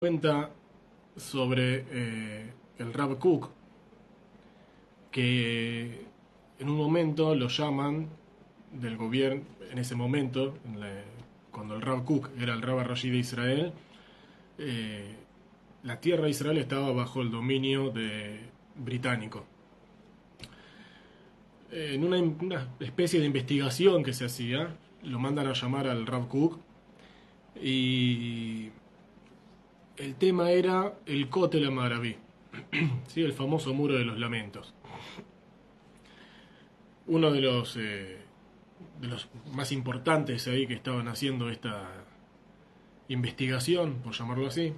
Cuenta sobre el Rav Kook, que en un momento lo llaman del gobierno, en ese momento, cuando el Rav Kook era el Rav Rashi de Israel, eh, la tierra de Israel estaba bajo el dominio británico. En una especie de investigación que se hacía, lo mandan a llamar al Rav Kook y el tema era el Kotel Amaraví, ¿sí? El famoso muro de los lamentos. Uno de los más importantes ahí que estaban haciendo esta investigación, por llamarlo así,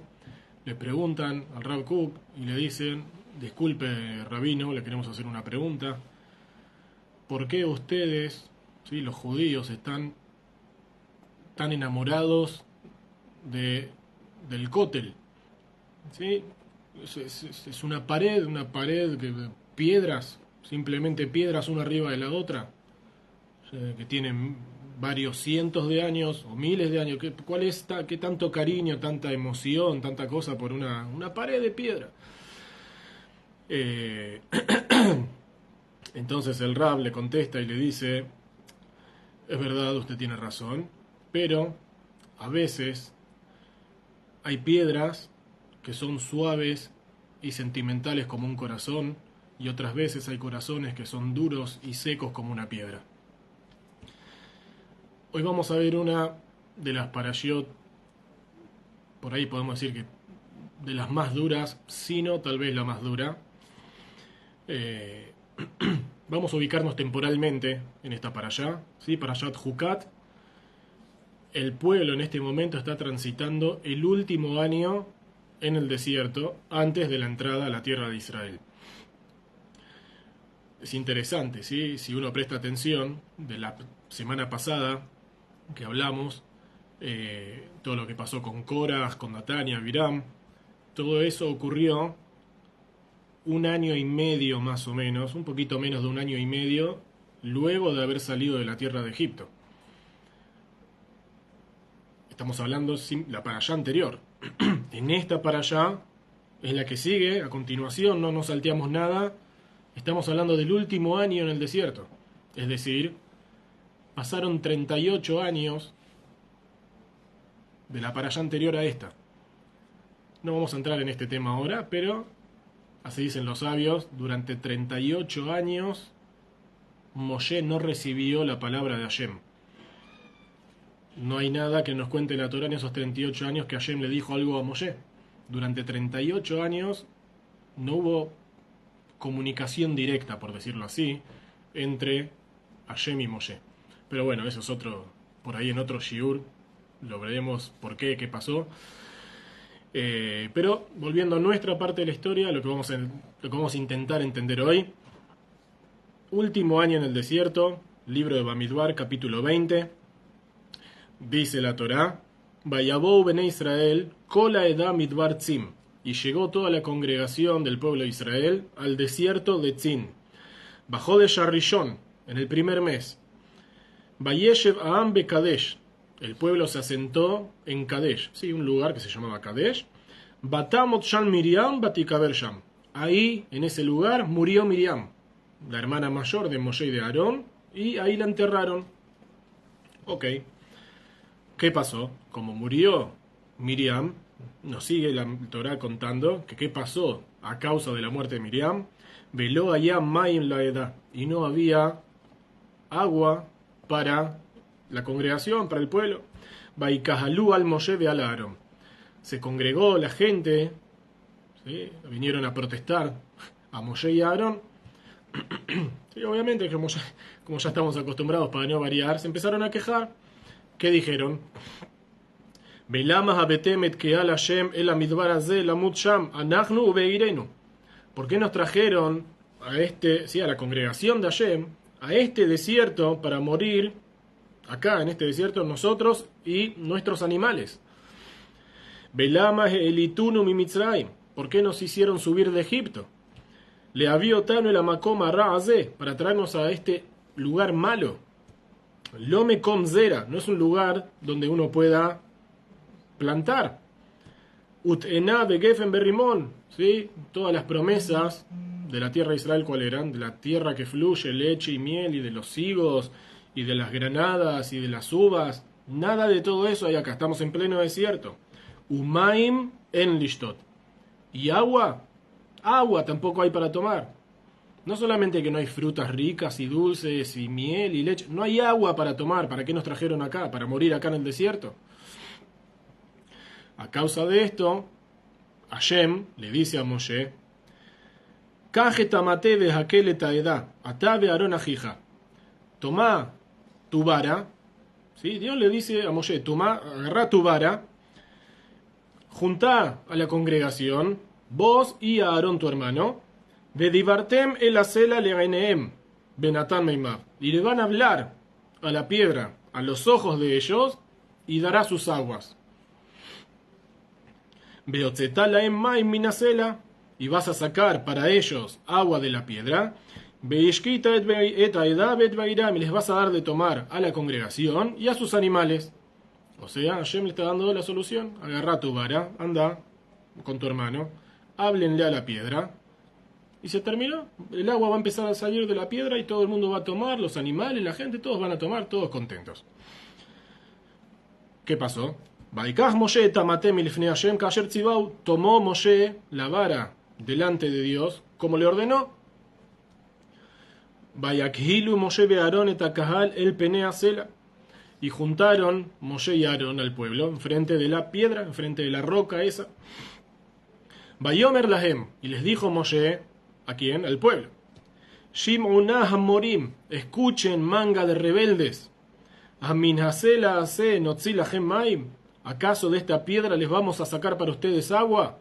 le preguntan al Rav Kook y le dicen: disculpe, rabino, le queremos hacer una pregunta. ¿Por qué ustedes, ¿sí?, los judíos, están tan enamorados del Kotel? ¿Sí? Es una pared de piedras, simplemente piedras una arriba de la otra, que tienen varios cientos de años o miles de años. ¿Qué tanto cariño, tanta emoción, tanta cosa por una pared de piedra? Eh, entonces el Rab le contesta y le dice: es verdad, usted tiene razón, pero a veces hay piedras que son suaves y sentimentales como un corazón, y otras veces hay corazones que son duros y secos como una piedra. Hoy vamos a ver una de las parashiot, por ahí podemos decir que de las más duras, sino tal vez la más dura. Eh, Vamos a ubicarnos temporalmente en esta parashá, ¿sí? Parashat Jucat. El pueblo en este momento está transitando el último año en el desierto antes de la entrada a la tierra de Israel. Es interesante, ¿sí? Si uno presta atención, de la semana pasada que hablamos, todo lo que pasó con Coras, con Natania, Biram, todo eso ocurrió un año y medio más o menos, un poquito menos de un año y medio, luego de haber salido de la tierra de Egipto. Estamos hablando de la parashá anterior. En esta parashá es la que sigue, a continuación, no nos salteamos nada. Estamos hablando del último año en el desierto. Es decir, pasaron 38 años de la parashá anterior a esta. No vamos a entrar en este tema ahora, pero así dicen los sabios: durante 38 años Moshe no recibió la palabra de Hashem. No hay nada que nos cuente la Torá en esos 38 años que Hashem le dijo algo a Moshe. Durante 38 años no hubo comunicación directa, por decirlo así, entre Hashem y Moshe. Pero bueno, eso es otro, por ahí en otro shiur, lo veremos por qué pasó. Pero volviendo a nuestra parte de la historia, lo que vamos a intentar entender hoy. Último año en el desierto, libro de Bamidbar, capítulo 20. Dice la Torá: Vayabou bene Israel, kola edá midbar tzim. Y llegó toda la congregación del pueblo de Israel al desierto de Tzin. Bajó de Sharrishon, en el primer mes. Vayeshev Aam be Kadesh. El pueblo se asentó en Kadesh, sí, un lugar que se llamaba Kadesh. Batamot Sham Miriam batikaber Sham. Ahí, en ese lugar, murió Miriam, la hermana mayor de Moshe y de Aarón, y ahí la enterraron. Ok. ¿Qué pasó? Como murió Miriam, nos sigue la Torá contando que qué pasó a causa de la muerte de Miriam. Veló allá Maim la edad, y no había agua para la congregación, para el pueblo. Vaikahalú al Moshe ve al Aarón. Se congregó la gente, ¿sí? Vinieron a protestar a Moshe y a Aarón. Sí, obviamente, como ya estamos acostumbrados, para no variar, se empezaron a quejar. ¿Qué dijeron? ¿Por qué nos trajeron a la congregación de Hashem, a este desierto, para morir acá en este desierto nosotros y nuestros animales? ¿Por qué nos hicieron subir de Egipto? Le había otano el amakoma ra'azé, para traernos a este lugar malo. Lome com zera, no es un lugar donde uno pueda plantar. Ut'ená begefen berrimón, ¿sí? Todas las promesas de la tierra de Israel, ¿cuál eran? De la tierra que fluye leche y miel, y de los higos, y de las granadas, y de las uvas. Nada de todo eso hay acá, estamos en pleno desierto. Umaim en lishtot. Y agua, agua tampoco hay para tomar. No solamente que no hay frutas ricas y dulces y miel y leche, no hay agua para tomar. ¿Para qué nos trajeron acá? ¿Para morir acá en el desierto? A causa de esto, Hashem le dice a Moshe, Kajetamate de Hakele Taedá, Atabe Aarón Ajija. Tomá tu vara, ¿sí? Dios le dice a Moshe, agarrá tu vara, juntá a la congregación, vos y a Aarón tu hermano, Vedivartem el acela leganeem, Benatán Meimav. Y le van a hablar a la piedra, a los ojos de ellos, y dará sus aguas. Beotzetalaem maim minacela, y vas a sacar para ellos agua de la piedra. Beishkita et aedab et bairam, y les vas a dar de tomar a la congregación y a sus animales. O sea, Hashem le está dando la solución. Agarrá tu vara, anda con tu hermano, háblenle a la piedra. Y se terminó. El agua va a empezar a salir de la piedra y todo el mundo va a tomar, los animales, la gente, todos van a tomar, todos contentos. ¿Qué pasó? Baikaj Moshe tamatem ilfnei Hashem kasher tzivau. Tomó Moshe la vara delante de Dios, como le ordenó. Bayakhilu Moshe be Aarón et akahal el penea sela. Y juntaron Moshe y Aarón al pueblo, enfrente de la piedra, enfrente de la roca esa. Bayomer lahem, y les dijo Moshe, ¿a quién? Al pueblo. Shim'unah hamorim, escuchen manga de rebeldes. Aminhasela ase notzilahem maim, ¿acaso de esta piedra les vamos a sacar para ustedes agua?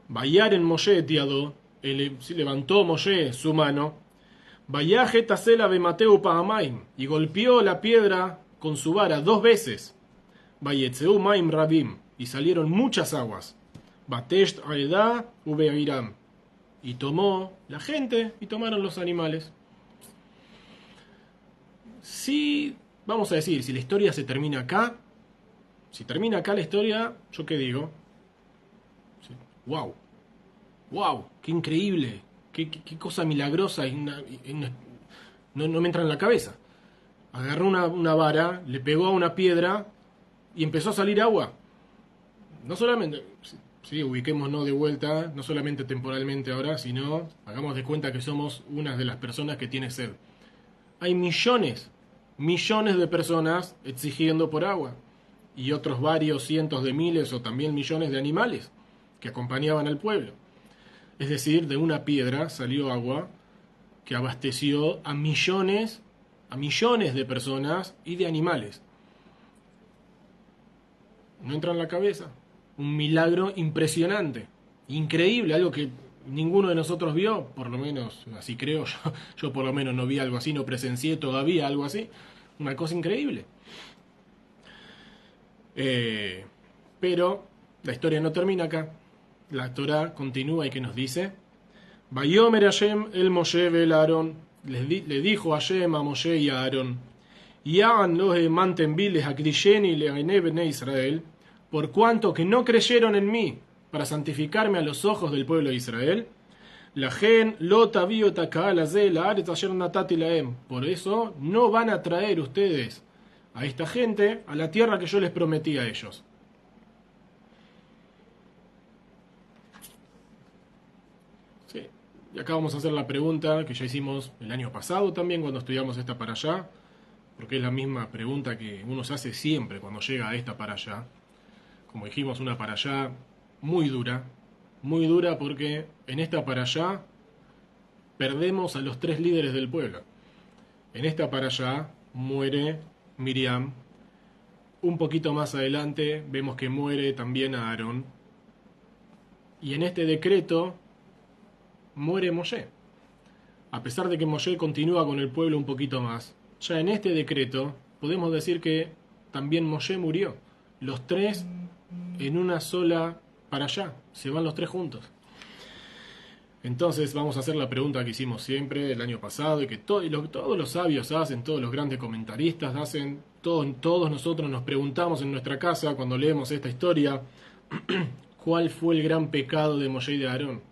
Bayaren Moshe tiado, levantó Moshe su mano. Vayaje tasela bemateu paamaim, y golpeó la piedra con su vara 2 veces. Vayetzeu maim rabim, y salieron muchas aguas. Batesht aedá ubeiram, y tomó la gente y tomaron los animales. Si, vamos a decir, si la historia se termina acá, si termina acá la historia, ¿yo qué digo? ¡Wow! ¡Wow! ¡Qué increíble! ¡Qué cosa milagrosa! No me entra en la cabeza. Agarró una vara, le pegó a una piedra y empezó a salir agua. No solamente, sí, ubiquémonos de vuelta, no solamente temporalmente ahora, sino hagamos de cuenta que somos una de las personas que tiene sed. Hay millones de personas exigiendo por agua. Y otros varios cientos de miles o también millones de animales que acompañaban al pueblo. Es decir, de una piedra salió agua que abasteció a millones de personas y de animales. ¿No entra en la cabeza? Un milagro impresionante, increíble, algo que ninguno de nosotros vio, por lo menos así creo yo. Yo por lo menos no vi algo así, no presencié todavía algo así. Una cosa increíble. Pero la historia no termina acá. La Torá continúa y que nos dice: Vayomer Hashem el Moshe vel Aarón. Le dijo Hashem a Moshe y a Aarón: Yagan los manten biles akdisheni le'anei bnei Israel, por cuanto que no creyeron en mí para santificarme a los ojos del pueblo de Israel. La gen lo taviu takal aze la'aretz asher natati lahem. Por eso no van a traer ustedes a esta gente a la tierra que yo les prometí a ellos. Sí. Y acá vamos a hacer la pregunta que ya hicimos el año pasado también cuando estudiamos esta para allá, porque es la misma pregunta que uno se hace siempre cuando llega a esta para allá. Como dijimos, una para allá muy dura porque en esta para allá perdemos a los 3 líderes del pueblo. En esta para allá muere Miriam. Un poquito más adelante vemos que muere también Aarón. Y en este decreto muere Moshe. A pesar de que Moshe continúa con el pueblo un poquito más, ya en este decreto podemos decir que también Moshe murió. Los 3 en una sola para allá. Se van los 3 juntos. Entonces vamos a hacer la pregunta que hicimos siempre el año pasado y que todos los sabios hacen, todos los grandes comentaristas hacen, todos nosotros nos preguntamos en nuestra casa cuando leemos esta historia: ¿Cuál fue el gran pecado de Moshe y de Aarón?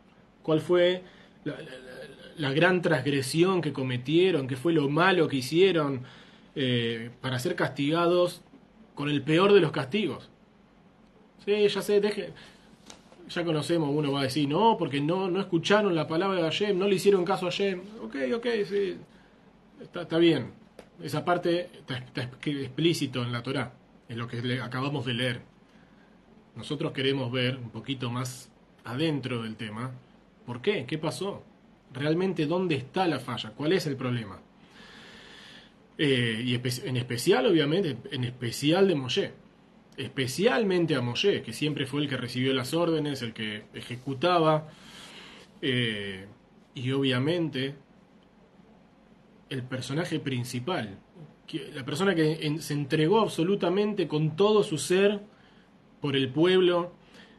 ¿Cuál fue la gran transgresión que cometieron? ¿Qué fue lo malo que hicieron para ser castigados con el peor de los castigos? Sí, ya sé, ya conocemos, uno va a decir, no, porque no escucharon la palabra de Hashem, no le hicieron caso a Hashem. Ok, sí, está bien. Esa parte está explícito en la Torá, es lo que acabamos de leer. Nosotros queremos ver un poquito más adentro del tema. ¿Por qué? ¿Qué pasó? ¿Realmente dónde está la falla? ¿Cuál es el problema? Y en especial, obviamente, en especial de Moshe. Especialmente a Moshe, que siempre fue el que recibió las órdenes, el que ejecutaba. Y obviamente, el personaje principal. La persona que se entregó absolutamente con todo su ser por el pueblo,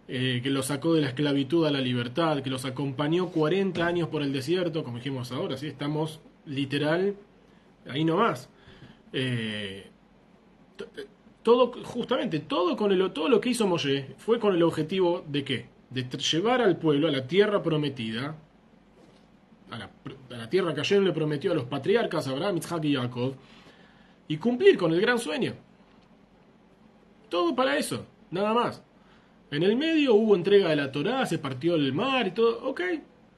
que lo sacó de la esclavitud a la libertad, que los acompañó 40 años por el desierto, como dijimos ahora, ¿sí? Estamos literal ahí nomás. Justamente todo lo que hizo Moshe fue con el objetivo de ¿qué? De llevar al pueblo a la tierra prometida, a la tierra que Hashem le prometió a los patriarcas Abraham, Isaac y Jacob, y cumplir con el gran sueño. Todo para eso. Nada más. En el medio hubo entrega de la Torá, se partió el mar y todo, ok.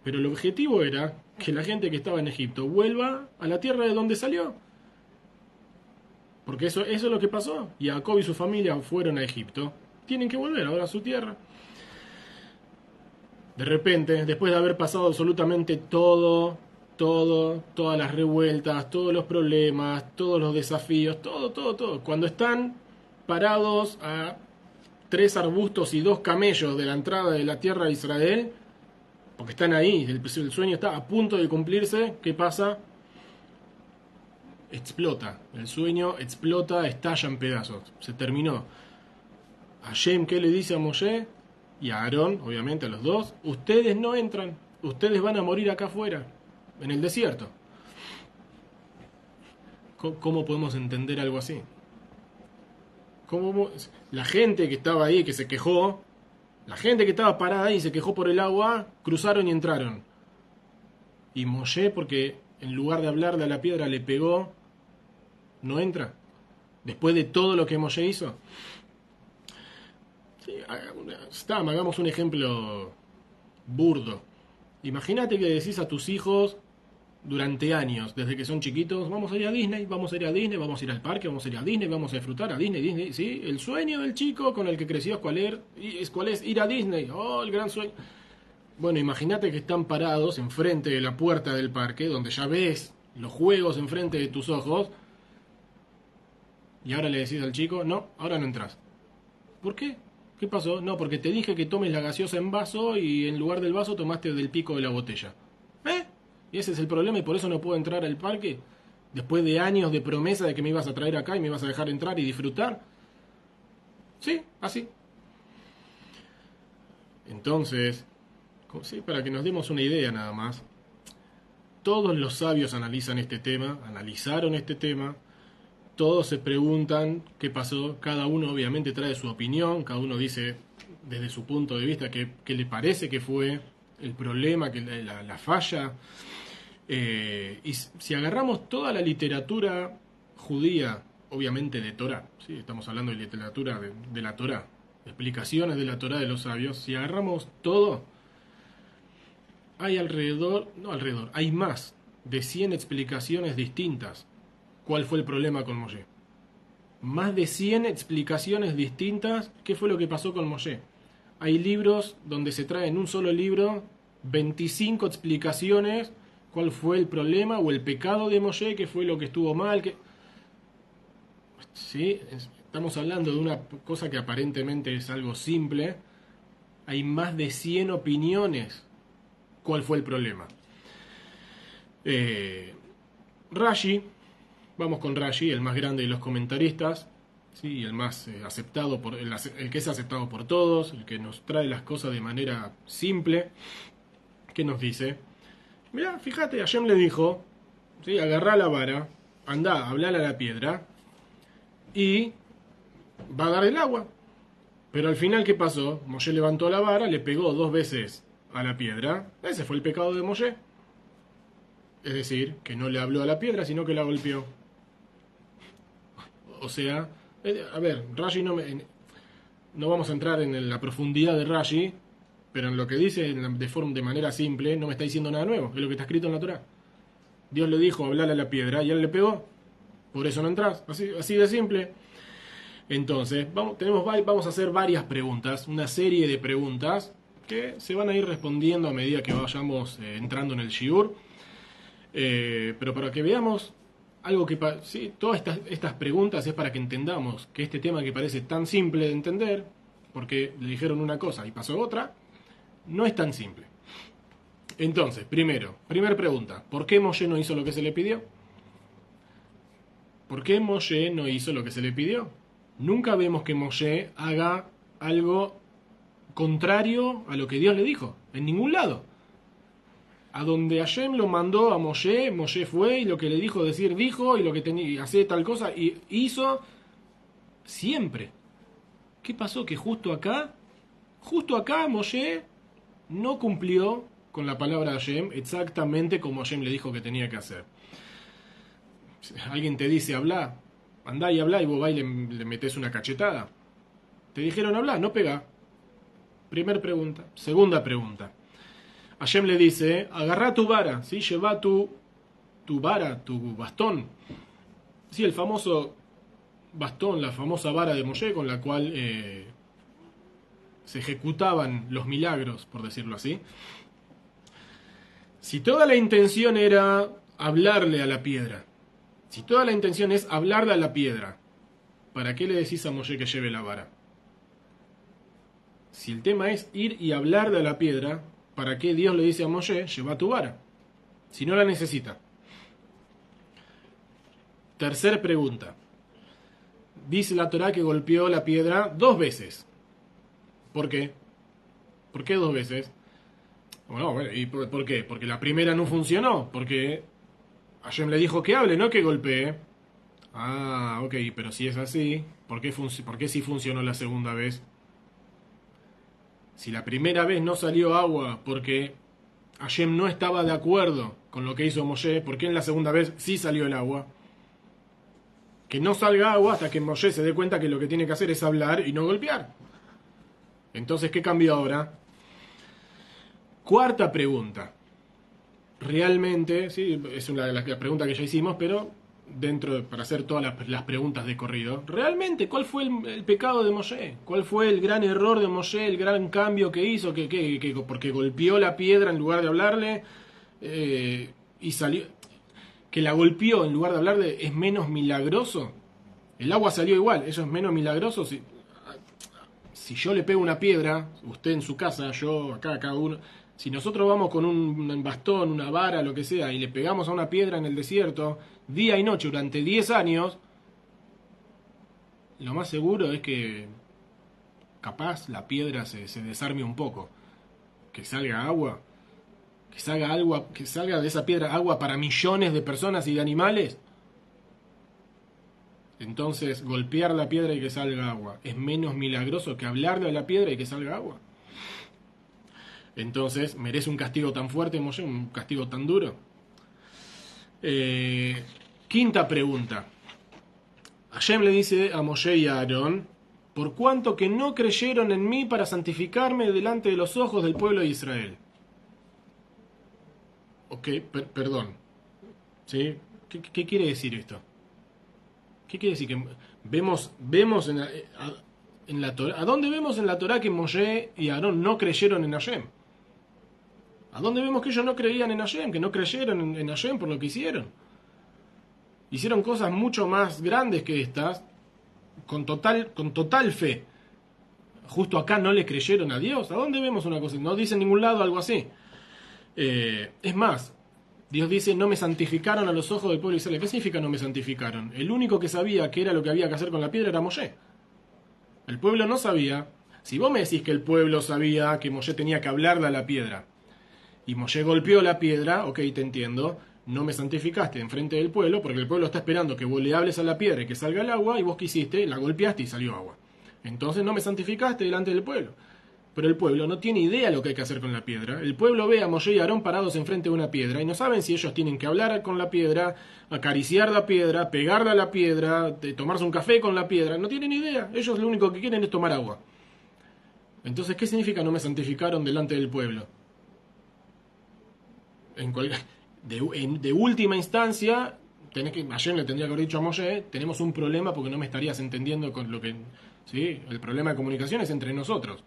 Pero el objetivo era que la gente que estaba en Egipto vuelva a la tierra de donde salió. Porque eso es lo que pasó. Y Jacob y su familia fueron a Egipto. Tienen que volver ahora a su tierra. De repente, después de haber pasado absolutamente todas las revueltas, todos los problemas, todos los desafíos, todo. Cuando están parados a 3 arbustos y 2 camellos de la entrada de la tierra de Israel, porque están ahí, el sueño está a punto de cumplirse, ¿qué pasa? Explota, el sueño explota, estalla en pedazos, se terminó. Hashem, ¿qué le dice a Moshe? Y a Aarón, obviamente a los dos, ustedes no entran, ustedes van a morir acá afuera, en el desierto. ¿Cómo podemos entender algo así? La gente que estaba ahí, que se quejó, la gente que estaba parada ahí y se quejó por el agua, cruzaron y entraron. Y Moshe, porque en lugar de hablarle a la piedra le pegó, no entra. Después de todo lo que Moshe hizo. Sí, hagamos un ejemplo burdo. Imagínate que decís a tus hijos durante años, desde que son chiquitos, vamos a ir a Disney, vamos a ir a Disney, vamos a ir al parque, vamos a ir a Disney, vamos a disfrutar a Disney, ¿sí? El sueño del chico con el que creció ¿cuál es? Ir a Disney, oh, el gran sueño. Bueno, imagínate que están parados enfrente de la puerta del parque, donde ya ves los juegos enfrente de tus ojos, y ahora le decís al chico, no, ahora no entras. ¿Por qué? ¿Qué pasó? No, porque te dije que tomes la gaseosa en vaso y en lugar del vaso tomaste del pico de la botella. Y ese es el problema y por eso no puedo entrar al parque. Después de años de promesa de que me ibas a traer acá y me ibas a dejar entrar y disfrutar. Sí, así. Entonces, sí, para que nos demos una idea nada más, todos los sabios analizaron este tema, todos se preguntan qué pasó, cada uno obviamente trae su opinión, cada uno dice desde su punto de vista qué le parece que fue el problema, que la falla. Y si agarramos toda la literatura judía, obviamente de Torá, ¿sí? Estamos hablando de literatura de la Torá, explicaciones de la Torá de los sabios, si agarramos todo, hay hay más de 100 explicaciones distintas. ¿Cuál fue el problema con Moshe? Más de 100 explicaciones distintas. ¿Qué fue lo que pasó con Moshe? Hay libros donde se trae en un solo libro 25 explicaciones. ¿Cuál fue el problema o el pecado de Moshe? ¿Qué fue lo que estuvo mal? ¿Sí? Estamos hablando de una cosa que aparentemente es algo simple. Hay más de 100 opiniones. ¿Cuál fue el problema? Rashi, vamos con Rashi, el más grande de los comentaristas, ¿sí? El más aceptado, el que es aceptado por todos, el que nos trae las cosas de manera simple. ¿Qué nos dice? Mirá, fíjate, Hashem le dijo, ¿sí? Agarrá la vara, andá, hablale a la piedra y va a dar el agua. Pero al final, ¿qué pasó? Moshe levantó la vara, le pegó 2 veces a la piedra. Ese fue el pecado de Moshe. Es decir, que no le habló a la piedra, sino que la golpeó. O sea, a ver, Rashi no vamos a entrar en la profundidad de Rashi, pero en lo que dice de manera simple no me está diciendo nada nuevo, es lo que está escrito en la Torá. Dios le dijo hablarle a la piedra y él le pegó, por eso no entras, así de simple. Entonces, vamos a hacer varias preguntas, una serie de preguntas que se van a ir respondiendo a medida que vayamos entrando en el shiur. Pero para que veamos algo que... Sí, todas estas preguntas es para que entendamos que este tema que parece tan simple de entender, porque le dijeron una cosa y pasó otra, no es tan simple. Entonces, primera pregunta, ¿por qué Moshe no hizo lo que se le pidió? ¿Por qué Moshe no hizo lo que se le pidió? Nunca vemos que Moshe haga algo contrario a lo que Dios le dijo, en ningún lado. A donde Hashem lo mandó a Moshe, Moshe fue y lo que le dijo decir dijo y lo que tenía hacer tal cosa y hizo siempre. ¿Qué pasó? Que justo acá Moshe no cumplió con la palabra de Hashem exactamente como Hashem le dijo que tenía que hacer. Alguien te dice habla, andá y habla y vos vas y le metés una cachetada. Te dijeron habla, no pega. Primera pregunta. Segunda pregunta. Hashem le dice, agarrá tu vara, ¿sí? Lleva tu vara, tu bastón. Sí, el famoso bastón, la famosa vara de Moshe con la cual se ejecutaban los milagros, por decirlo así. Si toda la intención era hablarle a la piedra, si toda la intención es hablarle a la piedra, ¿para qué le decís a Moshe que lleve la vara? Si el tema es ir y hablarle a la piedra, ¿para qué Dios le dice a Moshe, lleva tu vara? Si no la necesita. Tercer pregunta. Dice la Torá que golpeó la piedra 2 veces. ¿Por qué? ¿Por qué 2 veces? Bueno, ¿y por qué? Porque la primera no funcionó. Porque Hashem le dijo que hable, no que golpee. Ah, ok, pero si es así, ¿por qué sí funcionó la segunda vez? Si la primera vez no salió agua porque Hashem no estaba de acuerdo con lo que hizo Moshe, ¿por qué en la segunda vez sí salió el agua? Que no salga agua hasta que Moshe se dé cuenta que lo que tiene que hacer es hablar y no golpear. Entonces, ¿qué cambió ahora? Cuarta pregunta. Realmente, sí, es una de las preguntas que ya hicimos, pero para hacer todas las preguntas de corrido, realmente, ¿cuál fue el pecado de Moshe? ¿Cuál fue el gran error de Moshe, el gran cambio que hizo? Porque golpeó la piedra en lugar de hablarle y salió... Que la golpeó en lugar de hablarle es menos milagroso. El agua salió igual, eso es menos milagroso. Si yo le pego una piedra, usted en su casa, yo acá, cada uno... Si nosotros vamos con un bastón, una vara, lo que sea, y le pegamos a una piedra en el desierto, día y noche, durante 10 años, lo más seguro es que capaz la piedra se desarme un poco. Que salga agua. Que salga de esa piedra agua para millones de personas y de animales. Entonces, golpear la piedra y que salga agua es menos milagroso que hablarle a la piedra y que salga agua. Entonces, ¿merece un castigo tan fuerte, Moshe? ¿Un castigo tan duro? Quinta pregunta. Hashem le dice a Moshe y a Aarón, por cuanto que no creyeron en mí para santificarme delante de los ojos del pueblo de Israel. Ok, perdón. ¿Sí? ¿Qué quiere decir esto? ¿Qué quiere decir? Que vemos en la Torá. ¿A dónde vemos en la Torá que Moshe y Aarón no creyeron en Hashem? ¿A dónde vemos que ellos no creían en Hashem? Que no creyeron en Hashem por lo que hicieron. Hicieron cosas mucho más grandes que estas, con total fe. Justo acá no le creyeron a Dios. ¿A dónde vemos una cosa? No dice en ningún lado algo así. Es más, Dios dice, no me santificaron a los ojos del pueblo de Israel. ¿Qué significa no me santificaron? El único que sabía qué era lo que había que hacer con la piedra era Moshe. El pueblo no sabía. Si vos me decís que el pueblo sabía que Moshe tenía que hablarle a la piedra, y Moshe golpeó la piedra, ok, te entiendo, no me santificaste enfrente del pueblo, porque el pueblo está esperando que vos le hables a la piedra y que salga el agua, y vos qué hiciste, la golpeaste y salió agua. Entonces no me santificaste delante del pueblo. Pero el pueblo no tiene idea de lo que hay que hacer con la piedra. El pueblo ve a Moshe y Aarón parados enfrente de una piedra y no saben si ellos tienen que hablar con la piedra, acariciar la piedra, pegarle a la piedra, tomarse un café con la piedra. No tienen idea. Ellos lo único que quieren es tomar agua. Entonces, ¿qué significa no me santificaron delante del pueblo? De última instancia, ayer le tendría que haber dicho a Moshe, tenemos un problema porque no me estarías entendiendo con lo que... ¿sí? El problema de comunicación es entre nosotros.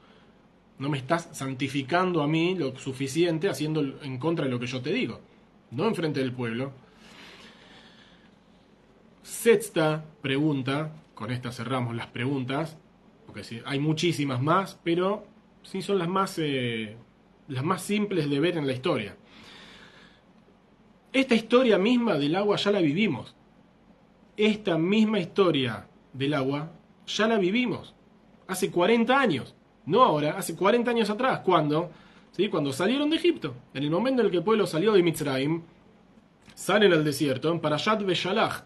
No me estás santificando a mí lo suficiente haciendo en contra de lo que yo te digo. No enfrente del pueblo. Sexta pregunta, con esta cerramos las preguntas, porque sí, hay muchísimas más, pero sí son las más simples de ver en la historia. Esta historia misma del agua ya la vivimos. Esta misma historia del agua ya la vivimos. Hace 40 años. No ahora, hace 40 años atrás. ¿Cuándo? ¿Sí? Cuando salieron de Egipto. En el momento en el que el pueblo salió de Mitzrayim, salen al desierto, en Parashat Beshalach.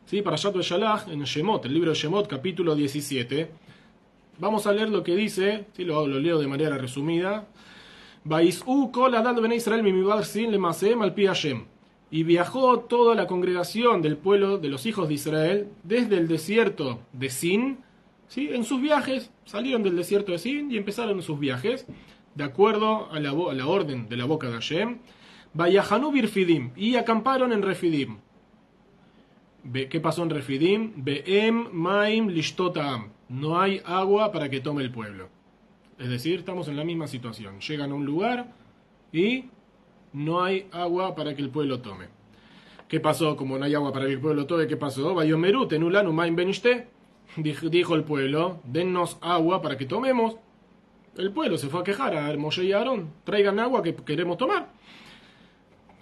¿Sí? Parashat Beshalach, en Shemot, el libro de Shemot, capítulo 17. Vamos a leer lo que dice, ¿sí? lo leo de manera resumida. Y viajó toda la congregación del pueblo de los hijos de Israel desde el desierto de Sin, ¿sí? En sus viajes, salieron del desierto de Sin y empezaron sus viajes, de acuerdo a la orden de la boca de Hashem. Vayahanu birfidim, y acamparon en Refidim. ¿Qué pasó en Refidim? Be'em maim lishtotam, no hay agua para que tome el pueblo. Es decir, estamos en la misma situación. Llegan a un lugar y no hay agua para que el pueblo tome. ¿Qué pasó? Como no hay agua para que el pueblo tome, ¿qué pasó? Vayomeru tenulanu maim benishte. Dijo el pueblo, dennos agua para que tomemos. El pueblo se fue a quejar a Moshe y Aarón, traigan agua que queremos tomar.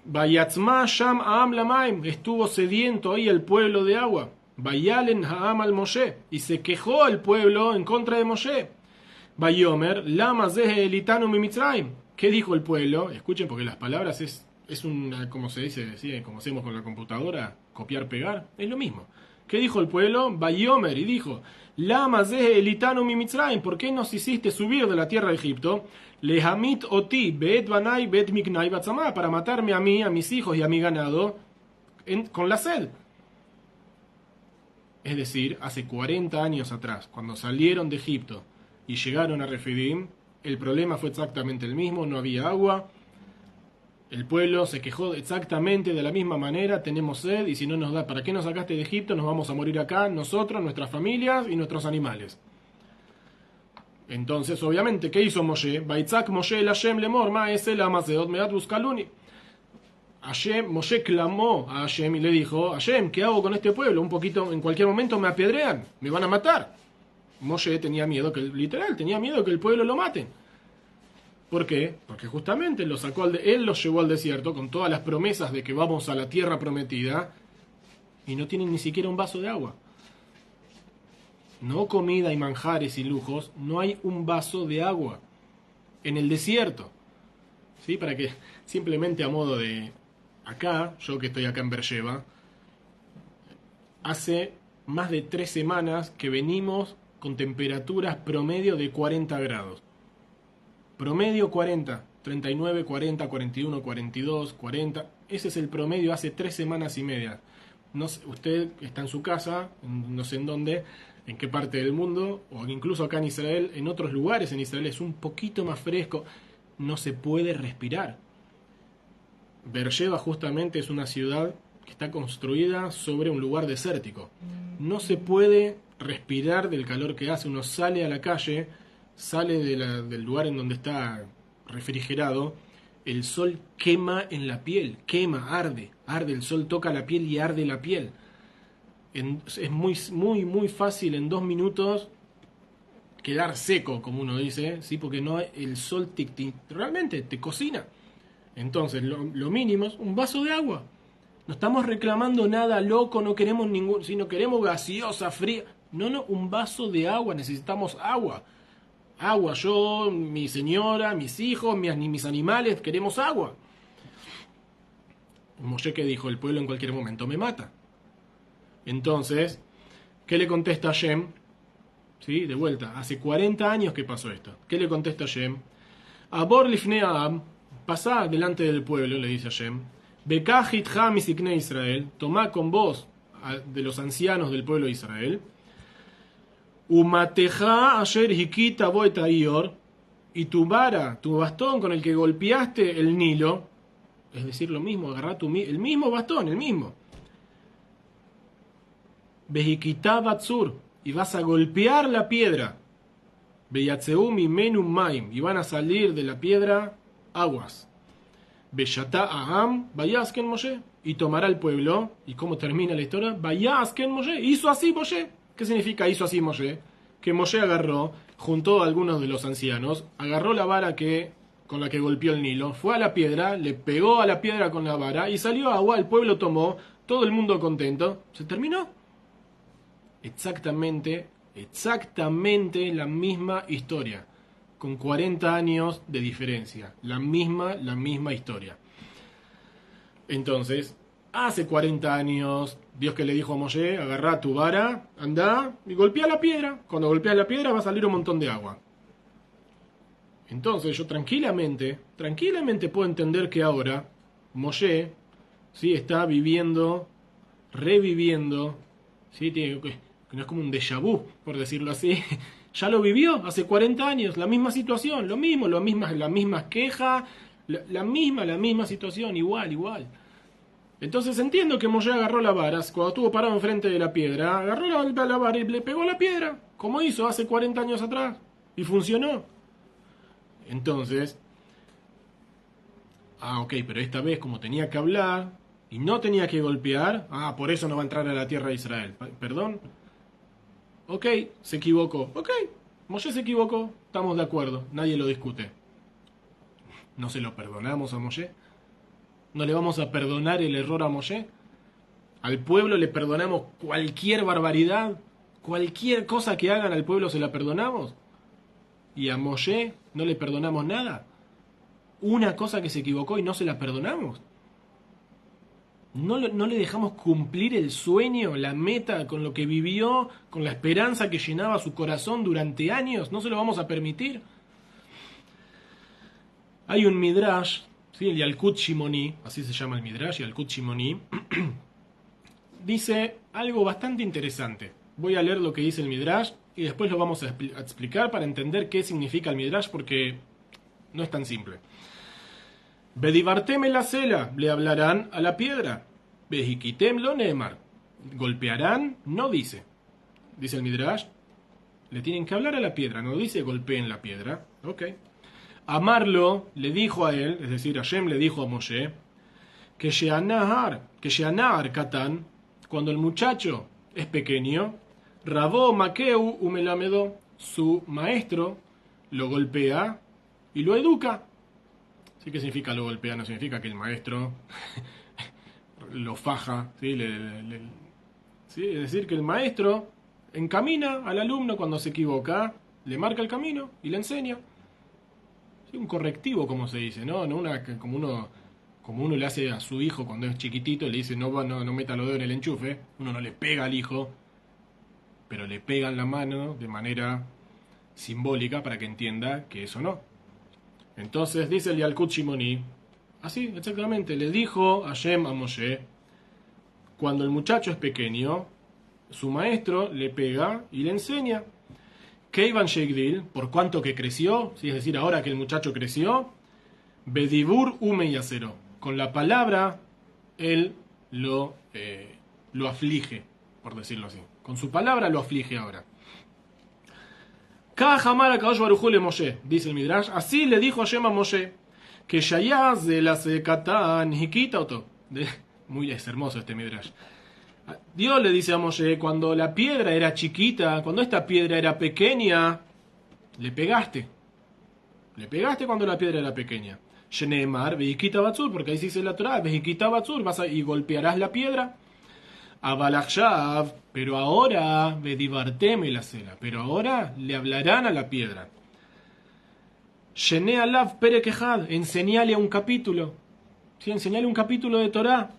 Vayatzma sham aam lamaim, estuvo sediento ahí el pueblo de agua. Vayalen haam al Moshe, y se quejó el pueblo en contra de Moshe. Vayomer lama zehe elitanu mi Mitzrayim. ¿Qué dijo el pueblo? Escuchen, porque las palabras es una, como se dice, ¿sí? Como hacemos con la computadora, copiar, pegar, es lo mismo. ¿Qué dijo el pueblo? Vayomer, y dijo, lama zehe elitanu mi Mitzrayim, ¿por qué nos hiciste subir de la tierra de Egipto? Lehamit oti beet banai beet miknai batzamá, para matarme a mí, a mis hijos y a mi ganado con la sed. Es decir, hace 40 años atrás, cuando salieron de Egipto y llegaron a Refidim, el problema fue exactamente el mismo, no había agua, el pueblo se quejó exactamente de la misma manera, tenemos sed y si no nos da, ¿para qué nos sacaste de Egipto? Nos vamos a morir acá, nosotros, nuestras familias y nuestros animales. Entonces, obviamente, ¿qué hizo Moshe? Baitzak Moshe el Hashem lemor, ma es el amaseot meat buscaluni. Moshe clamó a Hashem y le dijo, Hashem, ¿qué hago con este pueblo? Un poquito, en cualquier momento me apedrean, me van a matar. Moshe tenía miedo tenía miedo que el pueblo lo maten. ¿Por qué? Porque justamente él los llevó al desierto con todas las promesas de que vamos a la tierra prometida y no tienen ni siquiera un vaso de agua. No comida y manjares y lujos, no hay un vaso de agua en el desierto. ¿Sí? Para que simplemente a modo de acá, yo que estoy acá en Beersheba, hace más de 3 semanas que venimos con temperaturas promedio de 40 grados. Promedio 40, 39, 40, 41, 42, 40. Ese es el promedio hace 3 semanas y media. No sé, usted está en su casa, no sé en dónde, en qué parte del mundo, o incluso acá en Israel, en otros lugares en Israel es un poquito más fresco, no se puede respirar. Beersheba justamente es una ciudad que está construida sobre un lugar desértico. No se puede respirar del calor que hace, uno sale a la calle, sale del lugar en donde está refrigerado, el sol quema en la piel, arde, el sol toca la piel y arde la piel. Es muy fácil en 2 minutos quedar seco, como uno dice, ¿sí? Porque el sol realmente te cocina. Entonces, lo mínimo es un vaso de agua. No estamos reclamando nada loco, no queremos sino queremos gaseosa, fría. No, un vaso de agua, necesitamos agua. Agua, yo, mi señora, mis hijos, mis animales, queremos agua. Moshe que dijo, el pueblo en cualquier momento me mata. Entonces, ¿qué le contesta Hashem? ¿Sí? De vuelta, hace 40 años que pasó esto. ¿Qué le contesta Hashem? Abor lifnei Aham, pasá delante del pueblo, le dice Hashem. Bekach itcha misiknei Israel, tomá con vos de los ancianos del pueblo de Israel. Umateja asher hikita boet aior, y tu vara, tu bastón con el que golpeaste el Nilo, es decir, lo mismo, agarrá el mismo bastón, el mismo. Behikita batzur, y vas a golpear la piedra. Beyatzeu mimenu maim, y van a salir de la piedra aguas. Beyatá aham, vayasken Moshe, y tomará el pueblo. ¿Y cómo termina la historia? Vayasken Moshe, hizo así Moshe. ¿Qué significa hizo así Moshe? Que Moshe agarró, juntó a algunos de los ancianos, agarró la vara con la que golpeó el Nilo, fue a la piedra, le pegó a la piedra con la vara y salió agua, el pueblo tomó, todo el mundo contento, se terminó. Exactamente la misma historia, con 40 años de diferencia, la misma historia. Entonces, hace 40 años, Dios que le dijo a Moshe, agarrá tu vara, andá y golpea la piedra. Cuando golpeas la piedra va a salir un montón de agua. Entonces yo tranquilamente puedo entender que ahora Moshe, ¿sí?, está reviviendo, ¿sí?, que no es como un déjà vu, por decirlo así. Ya lo vivió hace 40 años, la misma situación, lo mismo, las mismas quejas, la misma situación, igual. Entonces entiendo que Moshe agarró la vara, cuando estuvo parado enfrente de la piedra, agarró la vara y le pegó a la piedra, como hizo hace 40 años atrás, y funcionó. Entonces, ok, pero esta vez como tenía que hablar y no tenía que golpear, por eso no va a entrar a la tierra de Israel. ¿Perdón? Ok, se equivocó. Ok, Moshe se equivocó, estamos de acuerdo, nadie lo discute. ¿No se lo perdonamos a Moshe? ¿No le vamos a perdonar el error a Moshe? Al pueblo le perdonamos cualquier barbaridad, cualquier cosa que hagan al pueblo se la perdonamos. ¿Y a Moshe no le perdonamos nada? Una cosa que se equivocó y no se la perdonamos. ¿No le dejamos cumplir el sueño, la meta, con lo que vivió, con la esperanza que llenaba su corazón durante años? ¿No se lo vamos a permitir? Hay un Midrash, ¿sí?, el Yalkut Shimoni, así se llama el Midrash, Yalkut Shimoni, dice algo bastante interesante. Voy a leer lo que dice el Midrash y después lo vamos a explicar para entender qué significa el Midrash, porque no es tan simple. Bedivartem la cela, le hablarán a la piedra. Bejikitem lo neemar, golpearán, no dice. Dice el Midrash, le tienen que hablar a la piedra, no dice golpeen la piedra. Ok. Amarlo le dijo a él, es decir, Hashem le dijo a Moshe, que Sheanahar Katan, cuando el muchacho es pequeño, Rabó Makeu Umelamedo, su maestro lo golpea y lo educa. ¿Sí? ¿Qué significa lo golpea? No significa que el maestro lo faja, ¿sí? ¿Sí? Es decir, que el maestro encamina al alumno cuando se equivoca, le marca el camino y le enseña. ¿Sí? Un correctivo, como se dice, ¿no? Como uno le hace a su hijo cuando es chiquitito, le dice no meta los dedos en el enchufe. Uno no le pega al hijo, pero le pega en la mano de manera simbólica para que entienda que eso no. Entonces dice el Yalkut Shimoni, así exactamente, le dijo Hashem a Moshe, cuando el muchacho es pequeño, su maestro le pega y le enseña. Keivan Sheigdil, por cuanto que creció, ¿sí? Es decir, ahora que el muchacho creció, Bedibur Umeyasero, con la palabra él lo aflige, por decirlo así. Con su palabra lo aflige ahora. Kahamara Kadosh Baruj Hu le Moshe, dice el Midrash, así le dijo Hashem a Moshe, que Shayaz de la Sekatan Hikita Oto. Muy hermoso este Midrash. Dios le dice a Moshe, cuando la piedra era chiquita, cuando esta piedra era pequeña, le pegaste. Le pegaste cuando la piedra era pequeña. Sheneemar, Vehikita Batzur, porque ahí se dice la Torah, Vehikita Batzur, y golpearás la piedra. Abalachshav, pero ahora, Vedivarteme la cela, pero ahora le hablarán a la piedra. Shene Alav Perekehad, enseñale un capítulo. ¿Sí? Enseñale un capítulo de Torah.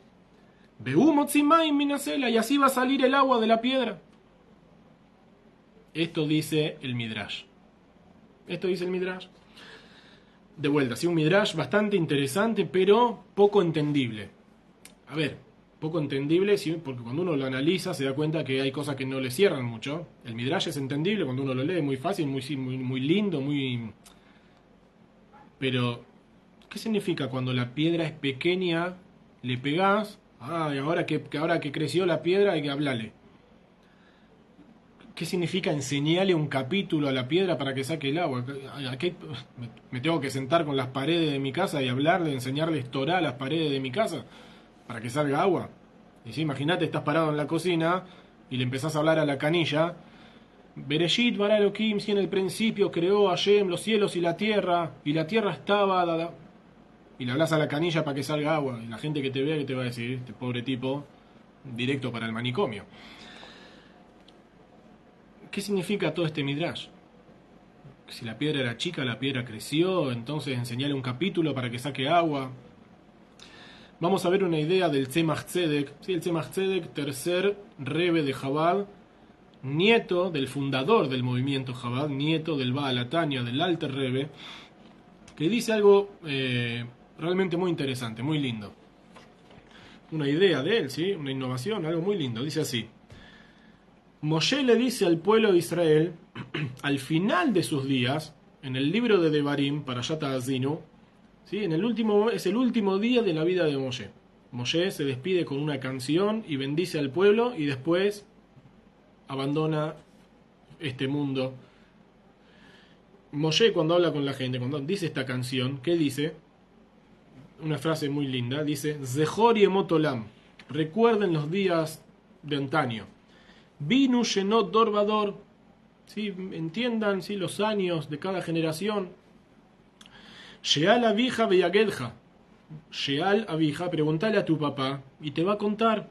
Beumotzimaim minacela, y así va a salir el agua de la piedra. Esto dice el Midrash. Esto dice el Midrash. De vuelta, sí, un Midrash bastante interesante, pero poco entendible. A ver, poco entendible, sí, porque cuando uno lo analiza se da cuenta que hay cosas que no le cierran mucho. El Midrash es entendible cuando uno lo lee, muy fácil, muy lindo, muy... Pero, ¿qué significa cuando la piedra es pequeña, le pegás? Ah, y ahora que creció la piedra hay que hablarle. ¿Qué significa enseñarle un capítulo a la piedra para que saque el agua? ¿A qué me tengo que sentar con las paredes de mi casa y hablarle, enseñarles Torah a las paredes de mi casa para que salga agua? Y si imagínate, estás parado en la cocina y le empezás a hablar a la canilla. Bereshit bara Elohim, si en el principio creó Hashem los cielos y la tierra estaba... Y le hablas a la canilla para que salga agua. Y la gente que te vea, que te va a decir, este pobre tipo, directo para el manicomio. ¿Qué significa todo este midrash? Si la piedra era chica, la piedra creció, entonces enseñarle un capítulo para que saque agua. Vamos a ver una idea del Tzemach Tzedek. Sí, el Tzemach Tzedek, tercer rebe de Chabad, nieto del fundador del movimiento Chabad, nieto del Baal Hatanya, del Alter Rebbe, que dice algo realmente muy interesante, muy lindo. Una idea de él, ¿sí? Una innovación, algo muy lindo. Dice así: Moshe le dice al pueblo de Israel, al final de sus días, en el libro de Devarim, para Azinu, ¿sí? Es el último día de la vida de Moshe. Moshe se despide con una canción y bendice al pueblo y después abandona este mundo. Moshe, cuando habla con la gente, cuando dice esta canción, ¿qué dice? Una frase muy linda, dice: Zehor yemot olam, recuerden los días de antaño. Binu shenot dor vador, ¿sí? Entiendan, ¿sí?, los años de cada generación. Sheal avija veyagedja, Sheal avija, preguntale a tu papá y te va a contar.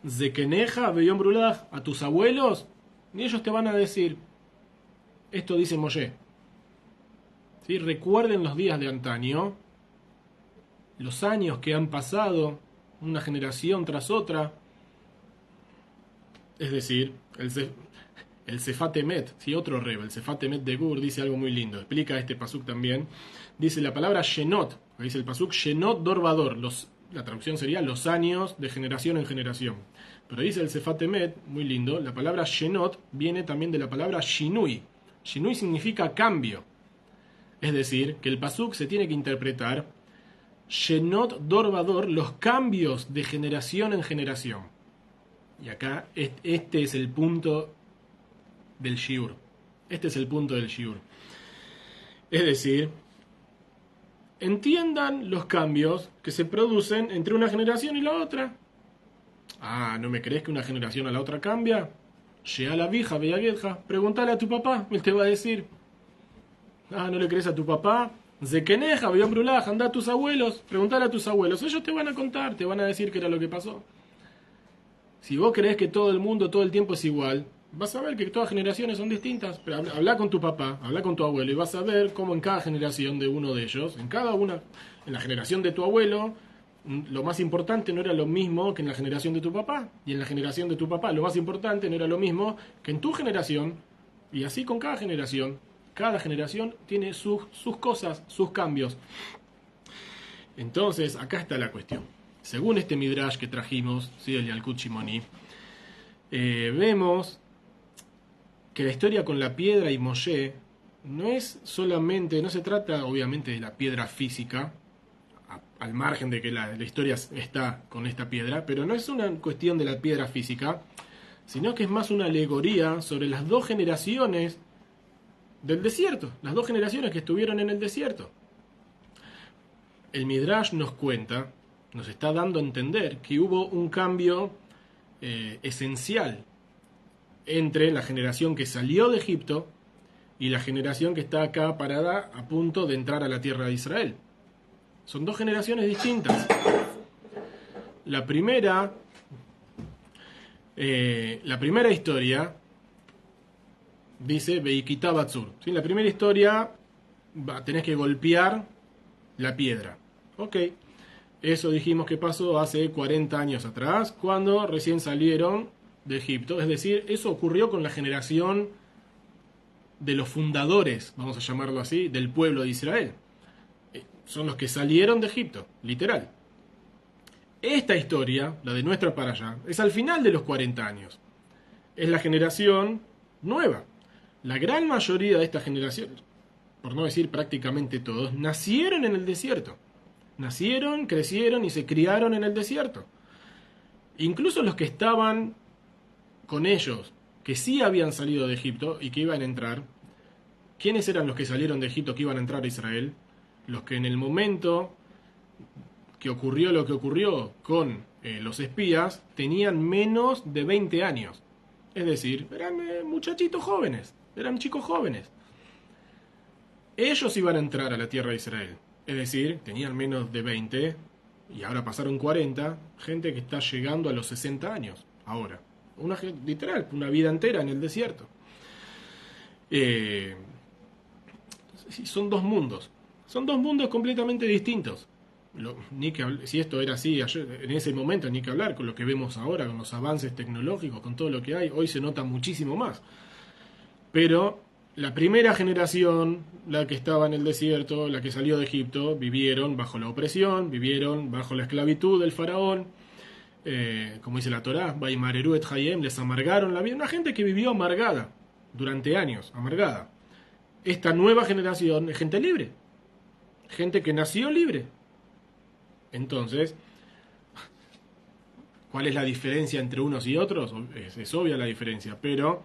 Zekeneja veyom brulaj, a tus abuelos, y ellos te van a decir. Esto dice Moshe. ¿Sí? Recuerden los días de antaño, los años que han pasado, una generación tras otra. Es decir, el Sefat Emet, ¿sí? Otro rebe, el Sefat Emet de Gur, dice algo muy lindo. Explica este pasuk también. Dice la palabra Shenot, dice el pasuk Shenot Dor Vador. La traducción sería los años de generación en generación. Pero dice el Sefat Emet, muy lindo, la palabra Shenot viene también de la palabra Shinui. Shinui significa cambio. Es decir, que el pasuk se tiene que interpretar Shenot Dor Vador, los cambios de generación en generación. Y acá, este es el punto del shiur. Este es el punto del shiur. Es decir, entiendan los cambios que se producen entre una generación y la otra. Ah, ¿no me crees que una generación a la otra cambia? Llega la vieja, Bellaguedja, pregúntale a tu papá, él te va a decir. Ah, ¿no le crees a tu papá? Zekeneja, Beyombrulaj, anda a tus abuelos, pregúntale a tus abuelos, ellos te van a contar, te van a decir qué era lo que pasó. Si vos crees que todo el mundo, todo el tiempo es igual, vas a ver que todas generaciones son distintas. Pero habla con tu papá, habla con tu abuelo y vas a ver cómo en cada generación de uno de ellos, en la generación de tu abuelo, lo más importante no era lo mismo que en la generación de tu papá. Y en la generación de tu papá lo más importante no era lo mismo que en tu generación. Y así con cada generación. Cada generación tiene sus cosas, sus cambios. Entonces, acá está la cuestión. Según este midrash que trajimos, ¿sí?, el Yalkut Shimoni, vemos que la historia con la piedra y Moshe no se trata obviamente de la piedra física, al margen de que la historia está con esta piedra, pero no es una cuestión de la piedra física, sino que es más una alegoría sobre las dos generaciones del desierto, las dos generaciones que estuvieron en el desierto. El midrash nos cuenta, nos está dando a entender que hubo un cambio esencial entre la generación que salió de Egipto y la generación que está acá parada a punto de entrar a la tierra de Israel. Son dos generaciones distintas. La primera historia dice Beikita Batzur. ¿Sí? La primera historia tenés que golpear la piedra. Ok. Eso dijimos que pasó hace 40 años atrás, cuando recién salieron de Egipto. Es decir, eso ocurrió con la generación de los fundadores, vamos a llamarlo así, del pueblo de Israel. Son los que salieron de Egipto, literal. Esta historia, la de nuestra para allá, es al final de los 40 años. Es la generación nueva. La gran mayoría de esta generación, por no decir prácticamente todos, nacieron en el desierto. Nacieron, crecieron y se criaron en el desierto. Incluso los que estaban con ellos, que sí habían salido de Egipto y que iban a entrar. ¿Quiénes eran los que salieron de Egipto que iban a entrar a Israel? Los que en el momento que ocurrió lo que ocurrió con los espías, tenían menos de 20 años. Es decir, eran muchachitos jóvenes, eran chicos jóvenes. Ellos iban a entrar a la tierra de Israel. Es decir, tenían menos de 20 y ahora pasaron 40, gente que está llegando a los 60 años ahora. Literal, una vida entera en el desierto. Son dos mundos. Son dos mundos completamente distintos. Si esto era así en ese momento, ni que hablar con lo que vemos ahora, con los avances tecnológicos, con todo lo que hay. Hoy se nota muchísimo más. Pero la primera generación, la que estaba en el desierto, la que salió de Egipto, vivieron bajo la opresión, vivieron bajo la esclavitud del faraón. Como dice la Torá, Vaimareru et Hayem, les amargaron la vida. Una gente que vivió amargada durante años, amargada. Esta nueva generación es gente libre, gente que nació libre. Entonces, ¿cuál es la diferencia entre unos y otros? Es obvia la diferencia, pero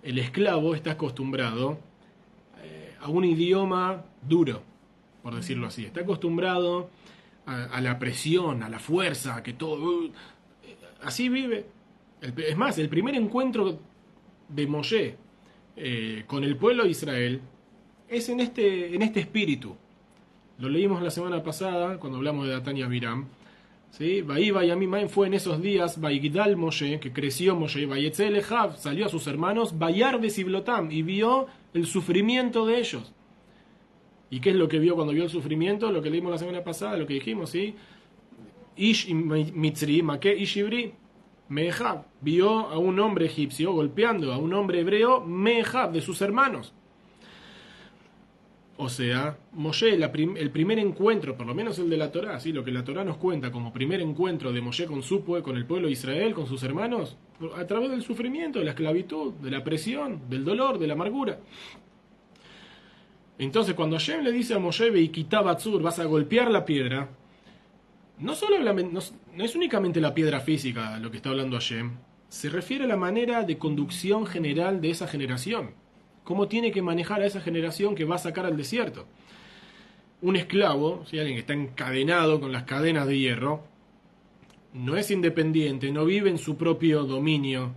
el esclavo está acostumbrado a un idioma duro, por decirlo así. Está acostumbrado a la presión, a la fuerza, a que todo... así vive. Es más, el primer encuentro de Moshe con el pueblo de Israel es en este espíritu. Lo leímos la semana pasada cuando hablamos de Datán y Abiram. ¿Sí? Fue en esos días, Vaigdal Moshe, que creció Moshe, Vayetzel Ejav, salió a sus hermanos, Vayar de Siblotam, y vio el sufrimiento de ellos. ¿Y qué es lo que vio cuando vio el sufrimiento? Lo que leímos la semana pasada, lo que dijimos, ¿sí? Ish Mitzri, Make Ish Ibri, Mehab, vio a un hombre egipcio golpeando a un hombre hebreo, Mehab, de sus hermanos. O sea, Moshe, el primer encuentro, por lo menos el de la Torá, ¿sí? Lo que la Torá nos cuenta como primer encuentro de Moshe con el pueblo de Israel, con sus hermanos, a través del sufrimiento, de la esclavitud, de la presión, del dolor, de la amargura. Entonces, cuando Hashem le dice a Moshe, Veikitá Batzur, vas a golpear la piedra, no es únicamente la piedra física lo que está hablando Hashem, se refiere a la manera de conducción general de esa generación. Cómo tiene que manejar a esa generación que va a sacar al desierto. Un esclavo, ¿sí? Alguien que está encadenado con las cadenas de hierro, no es independiente, no vive en su propio dominio,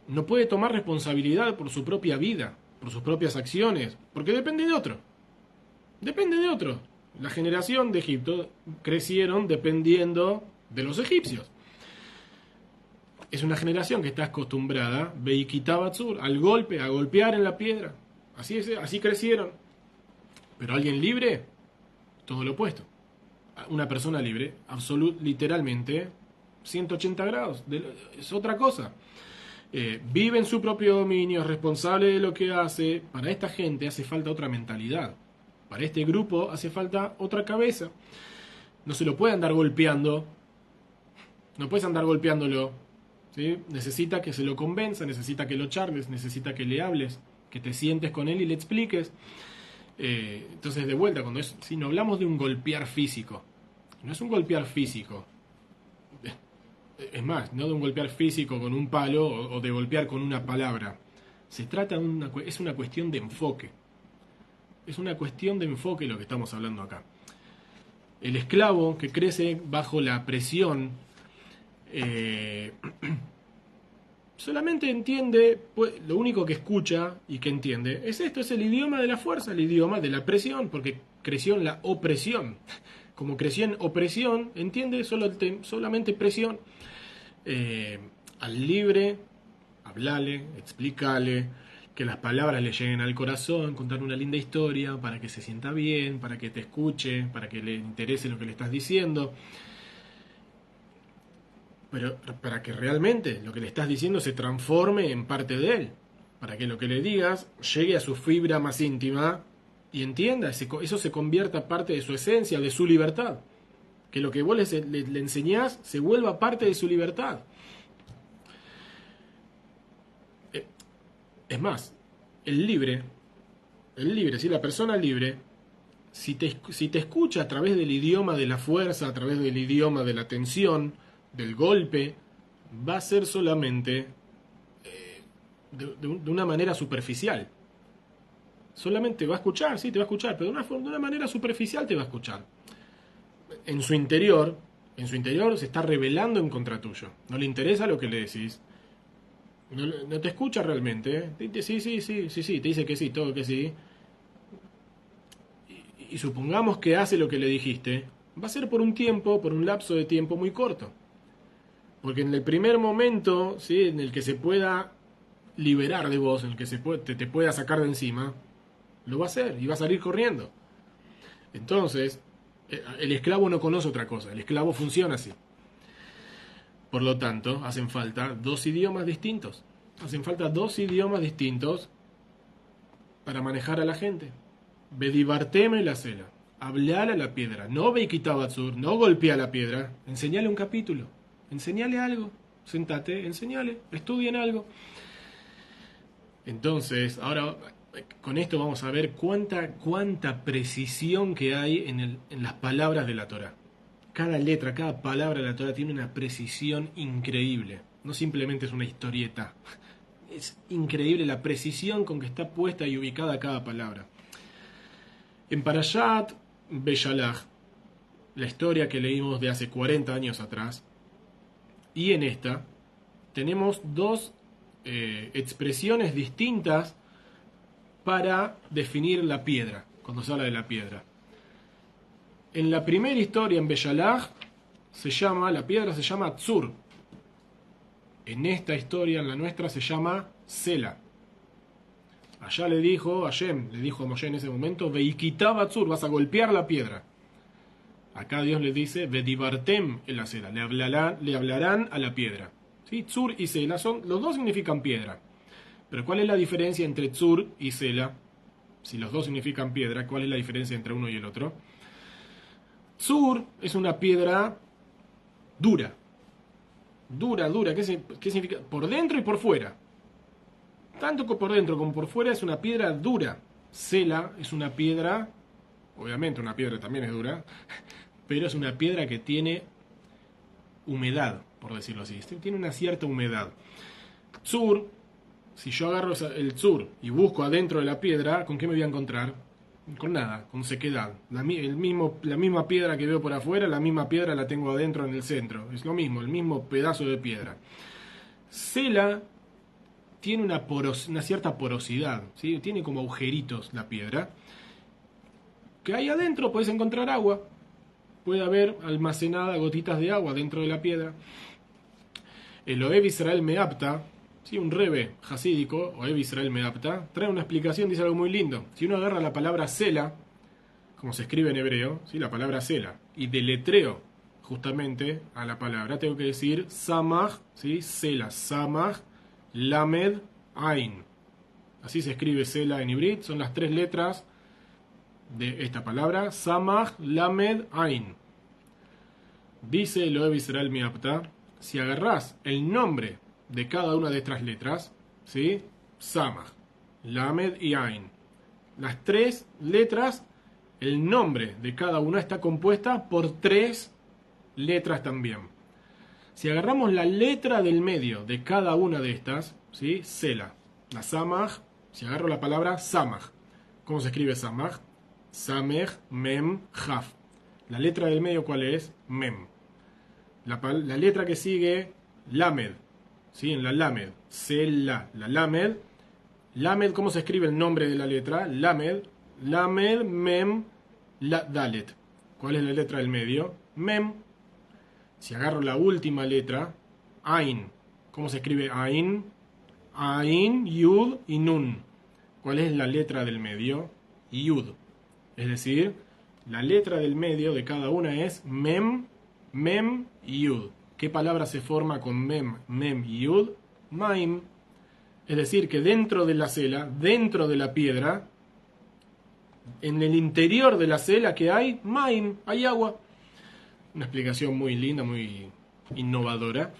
no puede tomar responsabilidad por su propia vida, por sus propias acciones, porque depende de otro. Depende de otro. La generación de Egipto crecieron dependiendo de los egipcios. Es una generación que está acostumbrada, Beikitá Batzur, al golpe, a golpear en la piedra. Así crecieron. Pero alguien libre, todo lo opuesto. Una persona libre, literalmente, 180 grados. Es otra cosa. Vive en su propio dominio, es responsable de lo que hace. Para esta gente hace falta otra mentalidad. Para este grupo hace falta otra cabeza. No se lo puede andar golpeando. No puedes andar golpeándolo. ¿Sí? Necesita que se lo convenza, necesita que lo charles, necesita que le hables, que te sientes con él y le expliques. Entonces, de vuelta, si no hablamos de un golpear físico, no es un golpear físico. Es más, no de un golpear físico con un palo o de golpear con una palabra. Se trata es una cuestión de enfoque. Es una cuestión de enfoque lo que estamos hablando acá. El esclavo que crece bajo la presión solamente entiende, lo único que escucha y que entiende es el idioma de la fuerza, el idioma de la presión, porque creció en la opresión. Como creció en opresión, entiende solamente presión. Al libre, hablale, explícale, que las palabras le lleguen al corazón, contar una linda historia para que se sienta bien, para que te escuche, para que le interese lo que le estás diciendo. Pero para que realmente lo que le estás diciendo se transforme en parte de él. para que lo que le digas llegue a su fibra más íntima y entienda, eso se convierta parte de su esencia, de su libertad. Que lo que vos le enseñás se vuelva parte de su libertad. Es más, el libre, ¿sí? La persona libre, si te escucha a través del idioma de la fuerza, a través del idioma de la tensión, del golpe, va a ser solamente de una manera superficial. Solamente va a escuchar, sí, te va a escuchar, pero de una manera superficial te va a escuchar. En su interior se está rebelando en contra tuyo. No le interesa lo que le decís. No te escucha realmente. Sí, te dice que sí, todo que sí. Y supongamos que hace lo que le dijiste, va a ser por un tiempo, por un lapso de tiempo muy corto. Porque en el primer momento, ¿sí? En el que se pueda liberar de vos, en el que te pueda sacar de encima, lo va a hacer y va a salir corriendo. Entonces, el esclavo no conoce otra cosa, el esclavo funciona así. Por lo tanto, hacen falta dos idiomas distintos. Hacen falta dos idiomas distintos para manejar a la gente. Bedibarteme la cela. Hablar a la piedra. No Beikitabatsur, no golpea la piedra. Enseñale un capítulo. Enseñale algo. Sentate, enseñale. Estudien algo. Entonces, ahora con esto vamos a ver cuánta precisión que hay en las palabras de la Torá. Cada letra, cada palabra de la Torá tiene una precisión increíble. No simplemente es una historieta. Es increíble la precisión con que está puesta y ubicada cada palabra. En Parashat Beshalach, la historia que leímos de hace 40 años atrás, y en esta tenemos dos expresiones distintas para definir la piedra, cuando se habla de la piedra. En la primera historia, en Beshalach, la piedra se llama Tzur. En esta historia, en la nuestra, se llama Sela. Allá le dijo Hashem, le dijo a Moshe en ese momento, Veikitaba Tzur, vas a golpear la piedra. Acá Dios le dice, Vedibartem en la Sela, le hablarán a la piedra. ¿Sí? Tzur y Sela los dos significan piedra. Pero ¿cuál es la diferencia entre Tzur y Sela? Si los dos significan piedra, ¿cuál es la diferencia entre uno y el otro? Tzur es una piedra dura. Dura. ¿Qué significa? Por dentro y por fuera. Tanto por dentro como por fuera es una piedra dura. Sela es una piedra, obviamente una piedra también es dura, pero es una piedra que tiene humedad, por decirlo así. Tiene una cierta humedad. Tzur, si yo agarro el tzur y busco adentro de la piedra, ¿con qué me voy a encontrar? Con nada, con sequedad. La misma piedra que veo por afuera, la misma piedra la tengo adentro en el centro. Es lo mismo, el mismo pedazo de piedra. Sela tiene una cierta porosidad, ¿sí? Tiene como agujeritos la piedra. Que ahí adentro puedes encontrar agua. Puede haber almacenada gotitas de agua dentro de la piedra. El Ohev Israel Meapta, ¿sí? Un rebe jasídico, Ohev Israel Meapta, trae una explicación, dice algo muy lindo. Si uno agarra la palabra Sela, como se escribe en hebreo, ¿sí? La palabra Sela, y deletreo justamente a la palabra, tengo que decir Samach, ¿sí? Sela, Samach, Lamed, Ain. Así se escribe Sela en hibrit, son las tres letras de esta palabra, Samach, Lamed, Ain. Dice el Ohev Israel Meapta, si agarrás el nombre de cada una de estas letras, ¿sí? Samach, Lamed y Ain. Las tres letras, el nombre de cada una está compuesta por tres letras también. Si agarramos la letra del medio de cada una de estas, ¿sí? Sela, la Samach, si agarro la palabra Samach, ¿cómo se escribe Samach? Samech, Mem, Jaf. La letra del medio, ¿cuál es? Mem. La letra que sigue, Lamed, ¿sí? En la Lamed, Sela, la Lamed. Lamed, ¿cómo se escribe el nombre de la letra? Lamed, Mem, Dalet. ¿Cuál es la letra del medio? Mem. Si agarro la última letra, Ain. ¿Cómo se escribe Ain? Ain, Yud y Nun. ¿Cuál es la letra del medio? Yud. Es decir, la letra del medio de cada una es Mem, y Yud. ¿Qué palabra se forma con Mem, y Yud? Maim. Es decir, que dentro de la cela, dentro de la piedra, en el interior de la cela que hay, Maim, hay agua. Una explicación muy linda, muy innovadora.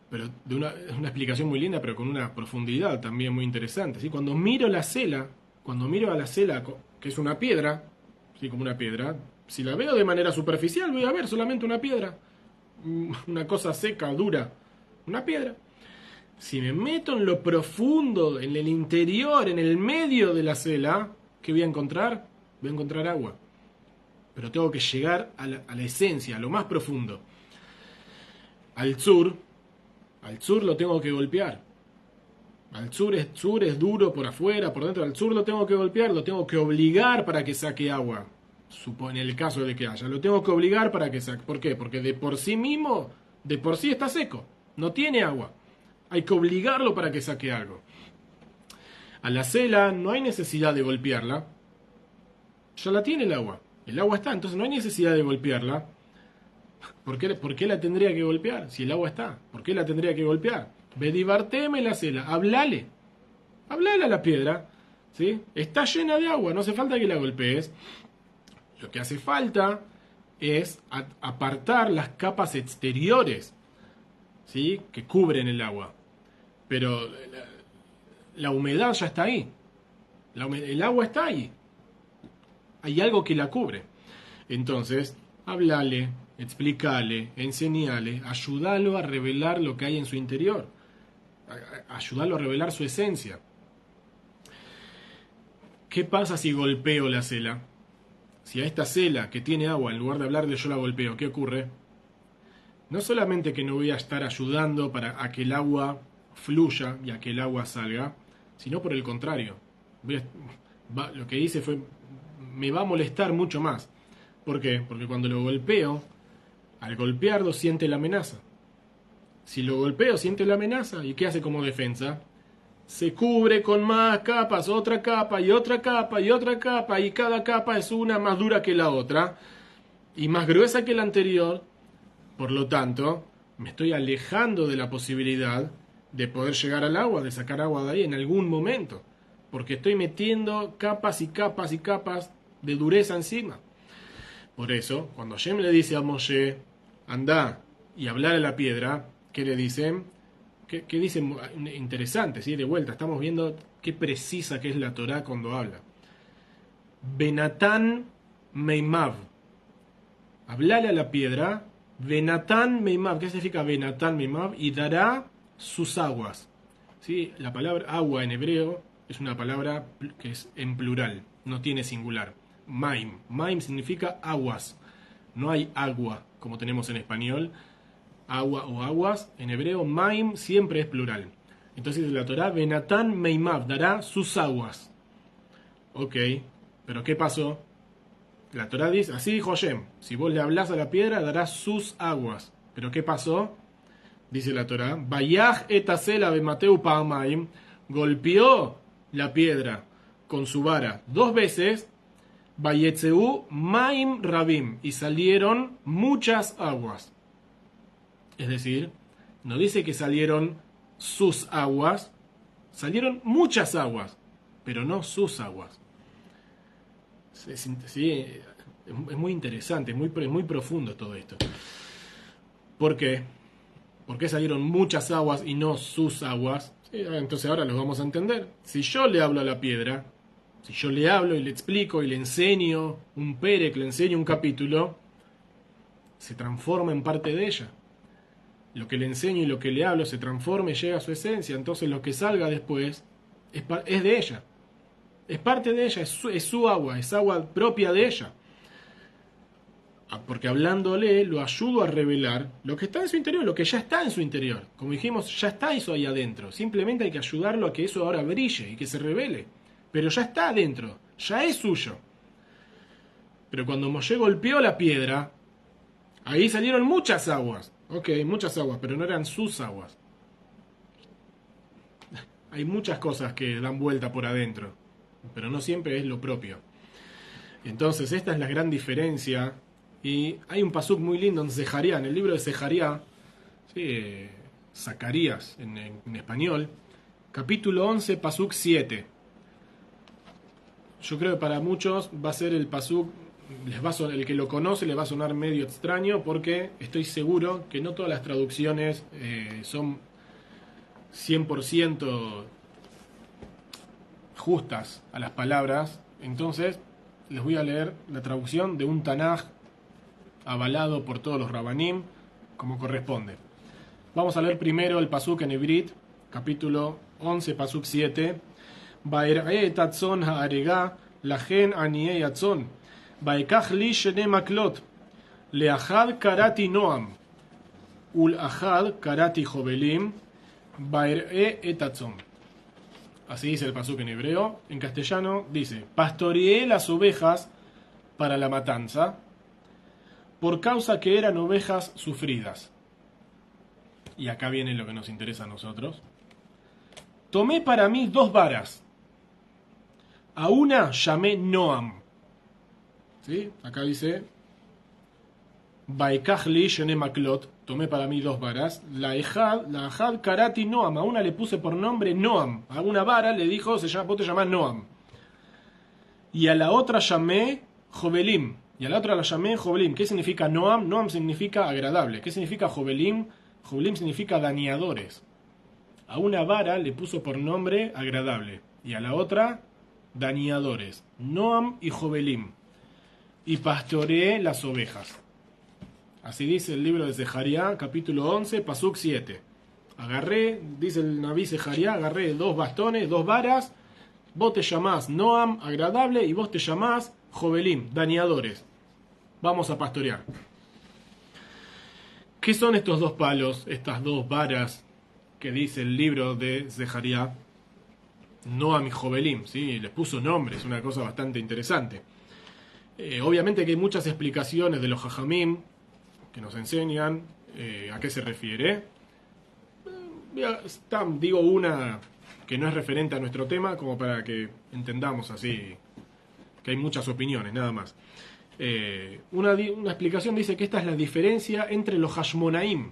Pero es una explicación muy linda, pero con una profundidad también muy interesante. ¿Sí? Cuando miro la cela, que es una piedra, ¿sí? Como una piedra, si la veo de manera superficial, voy a ver solamente una piedra. Una cosa seca, dura. Una piedra. Si me meto en lo profundo, en el interior, en el medio de la cela, ¿qué voy a encontrar? Voy a encontrar agua. Pero tengo que llegar a la esencia, a lo más profundo. Al sur lo tengo que golpear. Al sur es duro por afuera, por dentro. Al sur lo tengo que golpear, lo tengo que obligar para que saque agua. Supone el caso de que haya. Lo tengo que obligar para que saque. ¿Por qué? Porque de por sí mismo, de por sí está seco. No tiene agua. Hay que obligarlo para que saque algo. A la cela no hay necesidad de golpearla. Ya la tiene el agua. El agua está, entonces no hay necesidad de golpearla. ¿Por qué la tendría que golpear? Si el agua está, ¿por qué la tendría que golpear? Bedibarteme la cela, hablale a la piedra, ¿sí? Está llena de agua, no hace falta que la golpees. Lo que hace falta es apartar las capas exteriores, ¿sí? Que cubren el agua. Pero la humedad ya está ahí. El agua está ahí. Hay algo que la cubre. Entonces, hablale, explícale, enseñale, ayúdalo a revelar lo que hay en su interior, ayúdalo a revelar su esencia. ¿Qué pasa si golpeo la cela? Si a esta cela que tiene agua, en lugar de hablarle yo la golpeo, ¿qué ocurre? No solamente que no voy a estar ayudando a que el agua fluya y a que el agua salga, sino por el contrario. Lo que hice me va a molestar mucho más. ¿Por qué? Porque cuando lo golpeo, al golpearlo siente la amenaza. Si lo golpeo siente la amenaza, ¿y qué hace como defensa? Se cubre con más capas, otra capa y otra capa y otra capa, y cada capa es una más dura que la otra y más gruesa que la anterior. Por lo tanto, me estoy alejando de la posibilidad de poder llegar al agua, de sacar agua de ahí en algún momento, porque estoy metiendo capas y capas y capas de dureza encima. Por eso, cuando Hashem le dice a Moshe, anda y hablar a la piedra, ¿qué le dicen? ¿Qué dicen? Interesante, ¿sí? De vuelta, estamos viendo qué precisa que es la Torá cuando habla. Benatán Meimav. Hablale a la piedra, Benatán Meimav. ¿Qué significa Benatán Meimav? Y dará sus aguas. ¿Sí? La palabra agua en hebreo es una palabra que es en plural, no tiene singular. Maim. Maim significa aguas. No hay agua, como tenemos en español. Agua o aguas. En hebreo, Maim siempre es plural. Entonces la Torá, Benatán Meimav, dará sus aguas. Ok, pero ¿qué pasó? La Torá dice, así dijo Hashem, si vos le hablás a la piedra, dará sus aguas. Pero ¿qué pasó? Dice la Torá, Vayaj etasela bemateu pa'amaim, golpeó la piedra con su vara 2 veces, Vayetzeu maim rabim, y salieron muchas aguas. Es decir, no dice que salieron sus aguas, salieron muchas aguas, pero no sus aguas. Sí, es muy interesante, es muy profundo todo esto. ¿Por qué? ¿Por qué salieron muchas aguas y no sus aguas? Sí, entonces ahora los vamos a entender. Si yo le hablo a la piedra, si yo le hablo y le explico y le enseño un perec, le enseño un capítulo, se transforma en parte de ella. Lo que le enseño y lo que le hablo se transforma y llega a su esencia. Entonces lo que salga después es de ella. Es parte de ella, es su agua, es agua propia de ella. Porque hablándole lo ayudo a revelar lo que está en su interior, lo que ya está en su interior. Como dijimos, ya está eso ahí adentro. Simplemente hay que ayudarlo a que eso ahora brille y que se revele. Pero ya está adentro, ya es suyo. Pero cuando Moshe golpeó la piedra, ahí salieron muchas aguas. Ok, muchas aguas, pero no eran sus aguas. Hay muchas cosas que dan vuelta por adentro, pero no siempre es lo propio. Entonces esta es la gran diferencia. Y hay un pasuk muy lindo en Zeharia, en el libro de Zeharia, ¿sí? Zacarías en español, capítulo 11, pasuk 7. Yo creo que para muchos va a ser el pasuk, el que lo conoce le va a sonar medio extraño, porque estoy seguro que no todas las traducciones son 100% justas a las palabras. Entonces les voy a leer la traducción de un Tanaj avalado por todos los Rabanim como corresponde. Vamos a leer primero el pasuk en Ibrit, capítulo 11, pasuk 7. Baer'e tatzon ha'arega lachen aniei atzon baekach li shene maklot leachad karati noam ulachad karati jovelim baer'e etatzon. Así dice el pasuk en hebreo. En castellano dice: pastoreé las ovejas para la matanza por causa que eran ovejas sufridas. Y acá viene lo que nos interesa a nosotros. Tomé para mí 2 varas. A una llamé Noam. ¿Sí? Acá dice: Baekach li shene maklot. Tomé para mí 2 varas. La ahad karati Noam. A una le puse por nombre Noam. A una vara le dijo: vos te llamás Noam. Y a la otra llamé Jovelim. Y a la otra la llamé Jovelim. ¿Qué significa Noam? Noam significa agradable. ¿Qué significa Jovelim? Jovelim significa dañadores. A una vara le puso por nombre agradable. Y a la otra, dañadores. Noam y Jovelim. Y pastoreé las ovejas. Así dice el libro de Zeharia, capítulo 11, pasuk 7. Agarré, dice el Naví Zeharia, agarré 2 bastones, 2 varas. Vos te llamás Noam, agradable, y vos te llamás Jovelim, dañadores. Vamos a pastorear. ¿Qué son estos 2 palos, estas 2 varas que dice el libro de Zeharia? Noam y Jovelim, ¿sí? Les puso nombre, es una cosa bastante interesante. Obviamente que hay muchas explicaciones de los Jajamim que nos enseñan a qué se refiere. Digo una que no es referente a nuestro tema, como para que entendamos así que hay muchas opiniones, nada más. Una explicación dice que esta es la diferencia entre los Hashmonaim.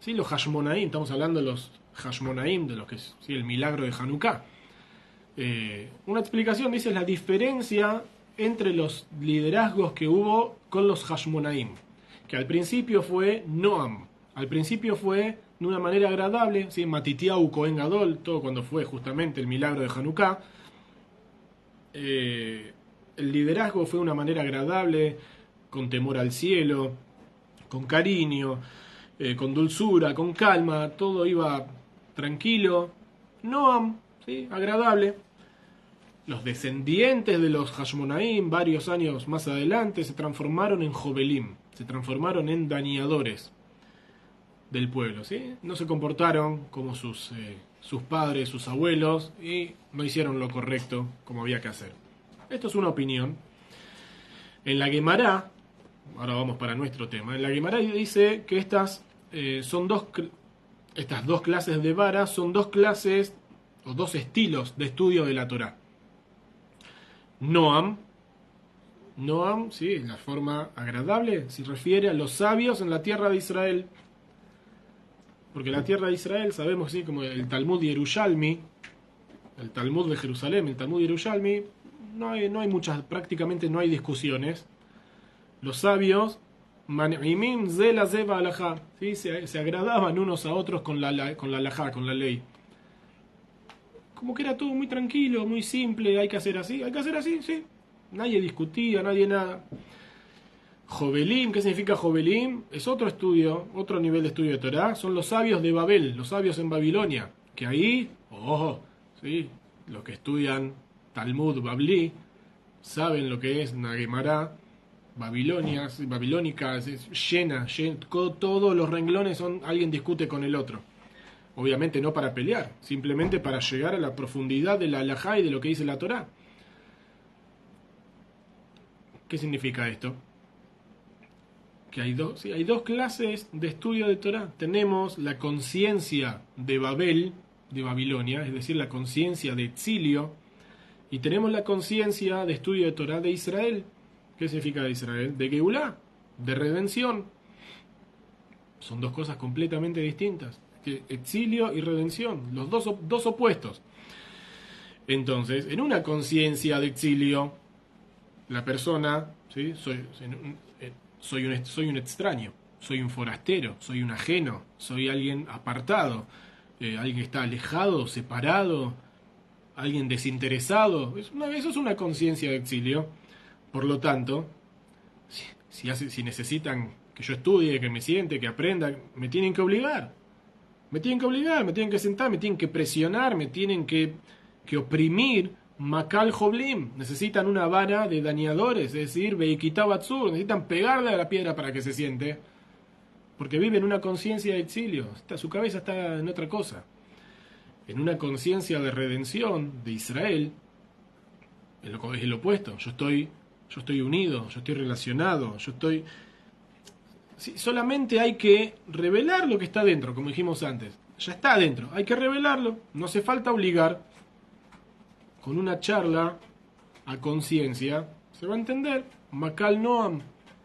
¿Sí? Los Hashmonaim, estamos hablando de los Hashmonaim, de los que es, ¿sí?, el milagro de Hanukkah. Una explicación dice la diferencia entre los liderazgos que hubo con los Hashmonaim, que al principio fue Noam, al principio fue de una manera agradable, ¿sí? Matitiau, Cohen Gadol, todo cuando fue justamente el milagro de Hanukkah. El liderazgo fue de una manera agradable, con temor al cielo, con cariño, con dulzura, con calma, todo iba tranquilo. Noam, ¿sí?, agradable. Los descendientes de los Hashmonaim, varios años más adelante, se transformaron en Jovelim, se transformaron en dañadores del pueblo, ¿sí? No se comportaron como sus padres, sus abuelos, y no hicieron lo correcto como había que hacer. Esto es una opinión. En la Guemará, ahora vamos para nuestro tema, en la Guemará dice que estas 2 clases de varas son 2 clases o 2 estilos de estudio de la Torá. Noam, sí, la forma agradable, se refiere a los sabios en la tierra de Israel. Porque la tierra de Israel, sabemos, sí, como el Talmud Yerushalmi, el Talmud de Jerusalén, el Talmud Yerushalmi, no hay muchas, prácticamente no hay discusiones. Los sabios, man'imim ze la zeva alajá, ¿sí?, se agradaban unos a otros con la alajá, con la ley. Como que era todo muy tranquilo, muy simple, hay que hacer así, sí. Nadie discutía, nadie nada. Jovelim, ¿qué significa Jovelim? Es otro estudio, otro nivel de estudio de Torá. Son los sabios de Babel, los sabios en Babilonia. Que ahí, ¿sí?, los que estudian Talmud Babli saben lo que es una Guemará babilónica, llena, todos los renglones alguien discute con el otro. Obviamente no para pelear, simplemente para llegar a la profundidad de la halajá y de lo que dice la Torá. ¿Qué significa esto? Que hay 2 clases de estudio de Torá. Tenemos la conciencia de Babel, de Babilonia, es decir, la conciencia de exilio, y tenemos la conciencia de estudio de Torá de Israel. ¿Qué significa de Israel? De Geulá, de redención. Son dos cosas completamente distintas. Exilio y redención, los dos opuestos. Entonces, en una conciencia de exilio, la persona, ¿sí? Soy un extraño, soy un forastero, soy un ajeno, soy alguien apartado, alguien que está alejado, separado, alguien desinteresado. Eso es una conciencia de exilio. Por lo tanto, si necesitan que yo estudie, que me siente, que aprenda, me tienen que obligar. Me tienen que obligar, me tienen que sentar, me tienen que presionar, me tienen que oprimir. Makal Joblim, necesitan una vara de dañadores, es decir, Beikita Batsur, necesitan pegarle a la piedra para que se siente, porque vive en una conciencia de exilio, su cabeza está en otra cosa. En una conciencia de redención de Israel, es el opuesto, yo estoy unido, yo estoy relacionado, solamente hay que revelar lo que está dentro, como dijimos antes, ya está dentro, hay que revelarlo, no hace falta obligar. Con una charla a conciencia se va a entender. Makal Noam,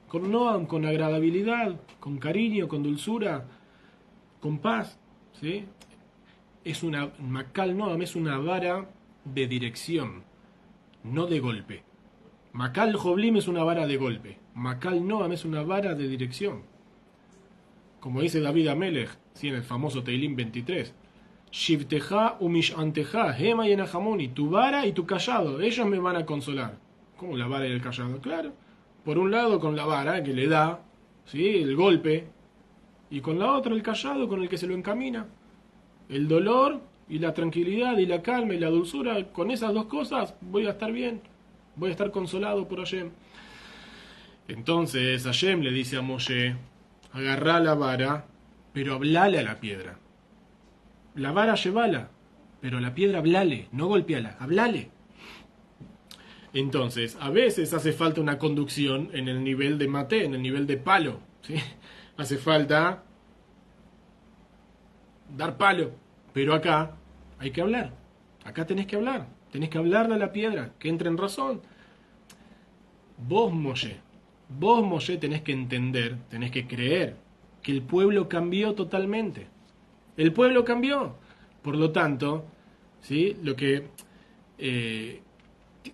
con agradabilidad, con cariño, con dulzura, con paz, ¿sí? Makal Noam es una vara de dirección, no de golpe. Makal Joblim es una vara de golpe. Makal Noam es una vara de dirección. Como dice David Amelech, ¿sí? En el famoso Teilim 23. Shivteja umishanteja, Hema y Enajamoni, tu vara y tu callado, ellos me van a consolar. ¿Cómo la vara y el callado? Claro, por un lado con la vara que le da, ¿sí? El golpe, y con la otra el callado con el que se lo encamina. El dolor y la tranquilidad y la calma y la dulzura, con esas dos cosas voy a estar bien, voy a estar consolado por Hashem. Entonces Hashem le dice a Moshe, agarrá la vara, pero hablale a la piedra. La vara llévala, pero la piedra hablale, no golpeala, hablale. Entonces, a veces hace falta una conducción en el nivel de mate, en el nivel de palo, ¿sí? Hace falta dar palo, pero acá hay que hablar. Acá tenés que hablarle a la piedra, que entre en razón. Vos, Moshe, tenés que entender, tenés que creer que el pueblo cambió totalmente. El pueblo cambió. Por lo tanto, ¿sí?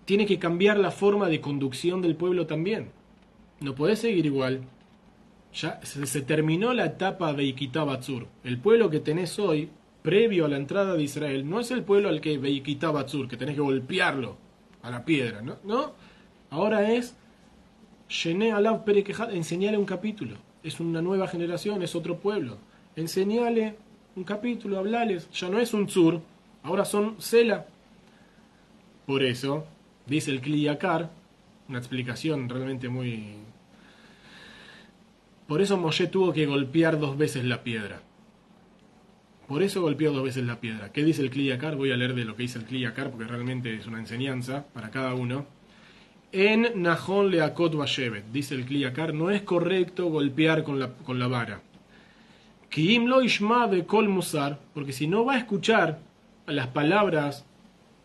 Tiene que cambiar la forma de conducción del pueblo también. No podés seguir igual. Ya se terminó la etapa de Beikita Batsur. El pueblo que tenés hoy, previo a la entrada de Israel, no es el pueblo al que Beikita Batsur, que tenés que golpearlo a la piedra, ¿no? No. Ahora es Shené Alav Perekejat, enseñale un capítulo. Es una nueva generación, es otro pueblo. Enseñale un capítulo, hablales. Ya no es un tzur, ahora son sela. Por eso, dice el Kli Yakar, una explicación realmente muy... Por eso Moshe tuvo que golpear 2 veces la piedra. Por eso golpeó 2 veces la piedra. ¿Qué dice el Kli Yakar? Voy a leer de lo que dice el Kli Yakar, porque realmente es una enseñanza para cada uno. En Nahon Leakot Vashevet, dice el Kli Yakar, no es correcto golpear con la vara. Kiim lo ishma de kol musar, porque si no va a escuchar a las palabras,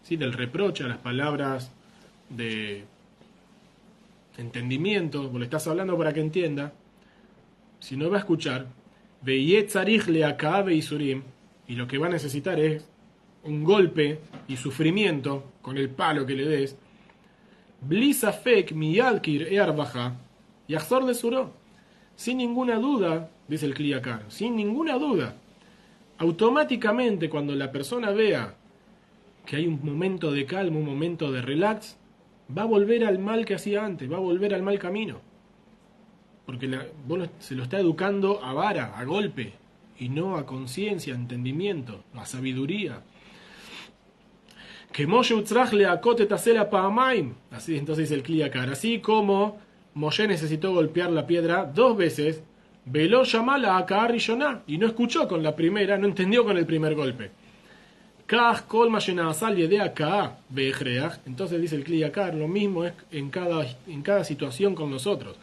¿sí? Del reproche, a las palabras de entendimiento, vos le estás hablando para que entienda, si no va a escuchar, veyetzarich leakabe isurim, y lo que va a necesitar es un golpe y sufrimiento con el palo que le des, blisafek miyadkir earbaja, y axor de suró, sin ninguna duda, dice el Kli Yakar, sin ninguna duda, automáticamente cuando la persona vea que hay un momento de calma, un momento de relax, va a volver al mal que hacía antes, va a volver al mal camino. Porque vos se lo está educando a vara, a golpe, y no a conciencia, a entendimiento, a sabiduría. Que Moshe utzrach leakot tasela pa'amaim, así entonces dice el Kli Yakar, así como Moshe necesitó golpear la piedra 2 veces, veló llamala a Kaar Rishoná, y no escuchó con la primera, no entendió con el primer golpe. Entonces dice el Kli Yakar, lo mismo es en cada situación con nosotros.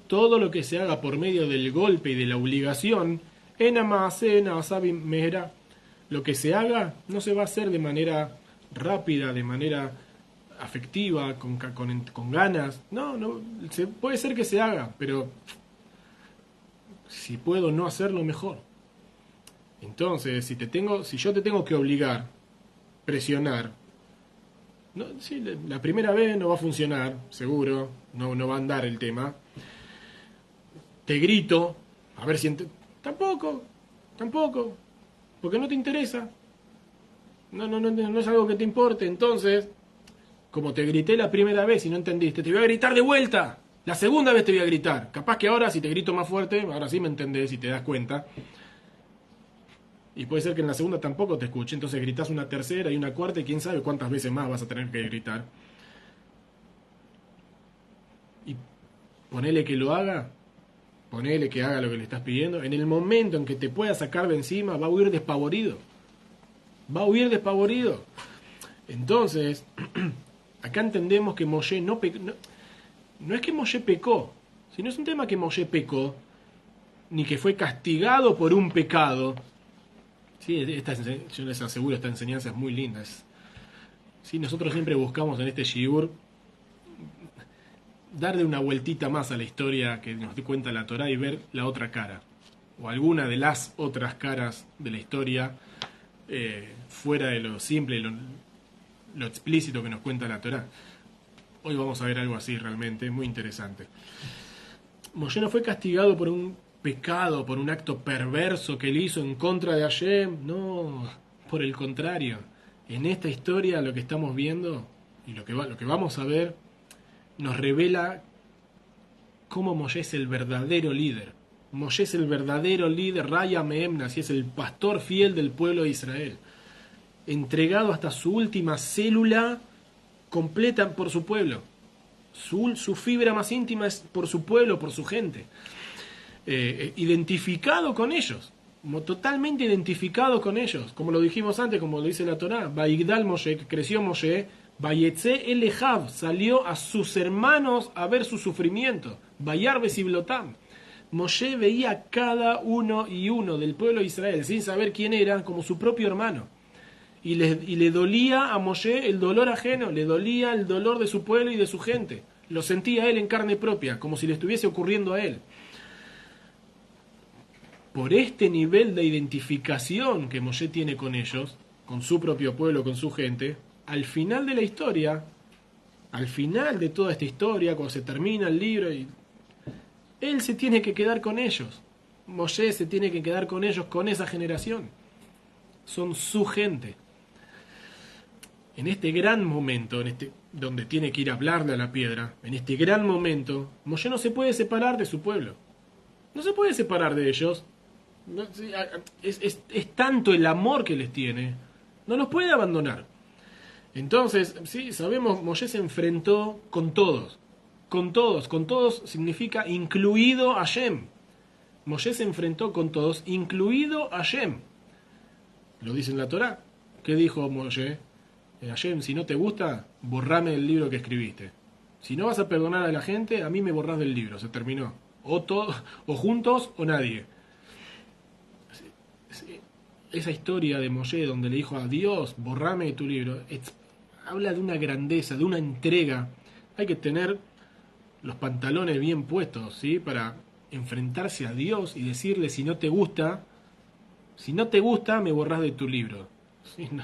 Todo lo que se haga por medio del golpe y de la obligación, lo que se haga no se va a hacer de manera rápida, de manera afectiva, con ganas. No, puede ser que se haga, pero si puedo no hacerlo mejor. Entonces, si yo te tengo que obligar, presionar, no, sí, la primera vez no va a funcionar, seguro, no va a andar el tema. Te grito, a ver si tampoco, porque no te interesa. No es algo que te importe. Entonces, como te grité la primera vez y no entendiste, te voy a gritar de vuelta. La segunda vez te voy a gritar. Capaz que ahora, si te grito más fuerte, ahora sí me entendés y te das cuenta. Y puede ser que en la segunda tampoco te escuche. Entonces gritás una tercera y una cuarta y quién sabe cuántas veces más vas a tener que gritar. Y ponele que lo haga. Ponele que haga lo que le estás pidiendo. En el momento en que te pueda sacar de encima, va a huir despavorido. Va a huir despavorido. Entonces, acá entendemos que Moshe no es que Moshe pecó, sino es un tema que Moshe pecó, ni que fue castigado por un pecado. Sí, yo les aseguro, esta enseñanza es muy linda. Sí, nosotros siempre buscamos en este shiur darle una vueltita más a la historia que nos cuenta la Torá y ver la otra cara, o alguna de las otras caras de la historia, fuera de lo simple y lo explícito que nos cuenta la Torá. Hoy vamos a ver algo así realmente, muy interesante. Moshe no fue castigado por un pecado, por un acto perverso que él hizo en contra de Hashem, no, por el contrario. En esta historia lo que estamos viendo y lo que vamos a ver nos revela cómo Moshe es el verdadero líder. Moshe es el verdadero líder, Raya Meemna, así es el pastor fiel del pueblo de Israel, entregado hasta su última célula completa por su pueblo. Su fibra más íntima es por su pueblo, por su gente. Identificado con ellos, totalmente identificado con ellos, como lo dijimos antes, como lo dice la Torá. Vaigdal Moshe, que creció Moshe, Vayetze el Ejav, salió a sus hermanos a ver su sufrimiento. Vayar Besiblotam. Moshe veía a cada uno y uno del pueblo de Israel, sin saber quién era, como su propio hermano. Y le dolía a Moshe el dolor ajeno, le dolía el dolor de su pueblo y de su gente. Lo sentía él en carne propia, como si le estuviese ocurriendo a él. Por este nivel de identificación que Moshe tiene con ellos, con su propio pueblo, con su gente, al final de la historia, al final de toda esta historia, cuando se termina el libro, él se tiene que quedar con ellos. Moshe se tiene que quedar con ellos, con esa generación. Son su gente. En este gran momento, donde tiene que ir a hablarle a la piedra, en este gran momento, Moshe no se puede separar de su pueblo. No se puede separar de ellos. Es tanto el amor que les tiene, no los puede abandonar. Entonces, sí, sabemos, Moshe se enfrentó con todos. Con todos significa incluido Hashem. Moshe se enfrentó con todos, incluido Hashem. Lo dice en la Torá. ¿Qué dijo Moshe? Hashem, si no te gusta, borrame del libro que escribiste. Si no vas a perdonar a la gente, a mí me borrás del libro, se terminó. O juntos o nadie. Esa historia de Moshe donde le dijo a Dios, borrame de tu libro, habla de una grandeza, de una entrega. Hay que tener los pantalones bien puestos, ¿sí? Para enfrentarse a Dios y decirle, si no te gusta, me borrás de tu libro. ¿Sí? No,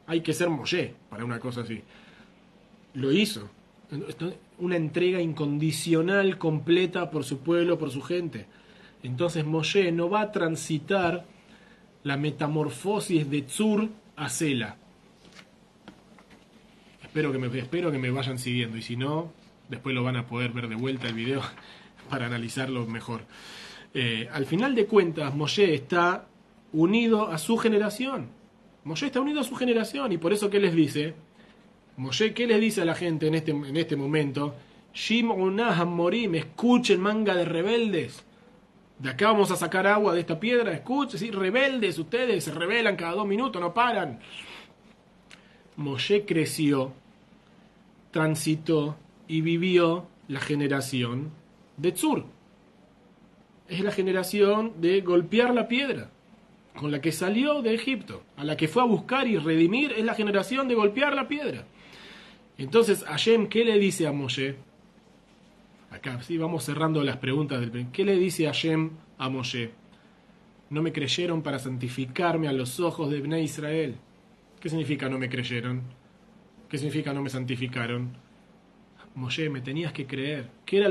hay que ser Moshe para una cosa así. Lo hizo. Una entrega incondicional, completa por su pueblo, por su gente. Entonces Moshe no va a transitar la metamorfosis de Tzur a Sela. Espero que me vayan siguiendo, y si no, después lo van a poder ver de vuelta el video para analizarlo mejor. Al final de cuentas, Moshe está unido a su generación. Moshe está unido a su generación, y por eso, ¿qué les dice? Moshe, ¿qué les dice a la gente en este momento? Shim'unah Morim, escuchen, manga de rebeldes. De acá vamos a sacar agua de esta piedra, escuchen, ¿sí? Rebeldes, ustedes se rebelan cada 2 minutos, no paran. Moshe creció, transitó y vivió la generación de Tzur. Es la generación de golpear la piedra, con la que salió de Egipto, a la que fue a buscar y redimir, es la generación de golpear la piedra. Entonces, Hashem, ¿qué le dice a Moshe? acá, ¿sí? Vamos cerrando las preguntas. ¿Qué le dice Hashem a Moshe? No me creyeron para santificarme a los ojos de Bnei Israel. ¿Qué significa no me creyeron? ¿Qué significa no me santificaron? Moshe, me tenías que creer. ¿Qué era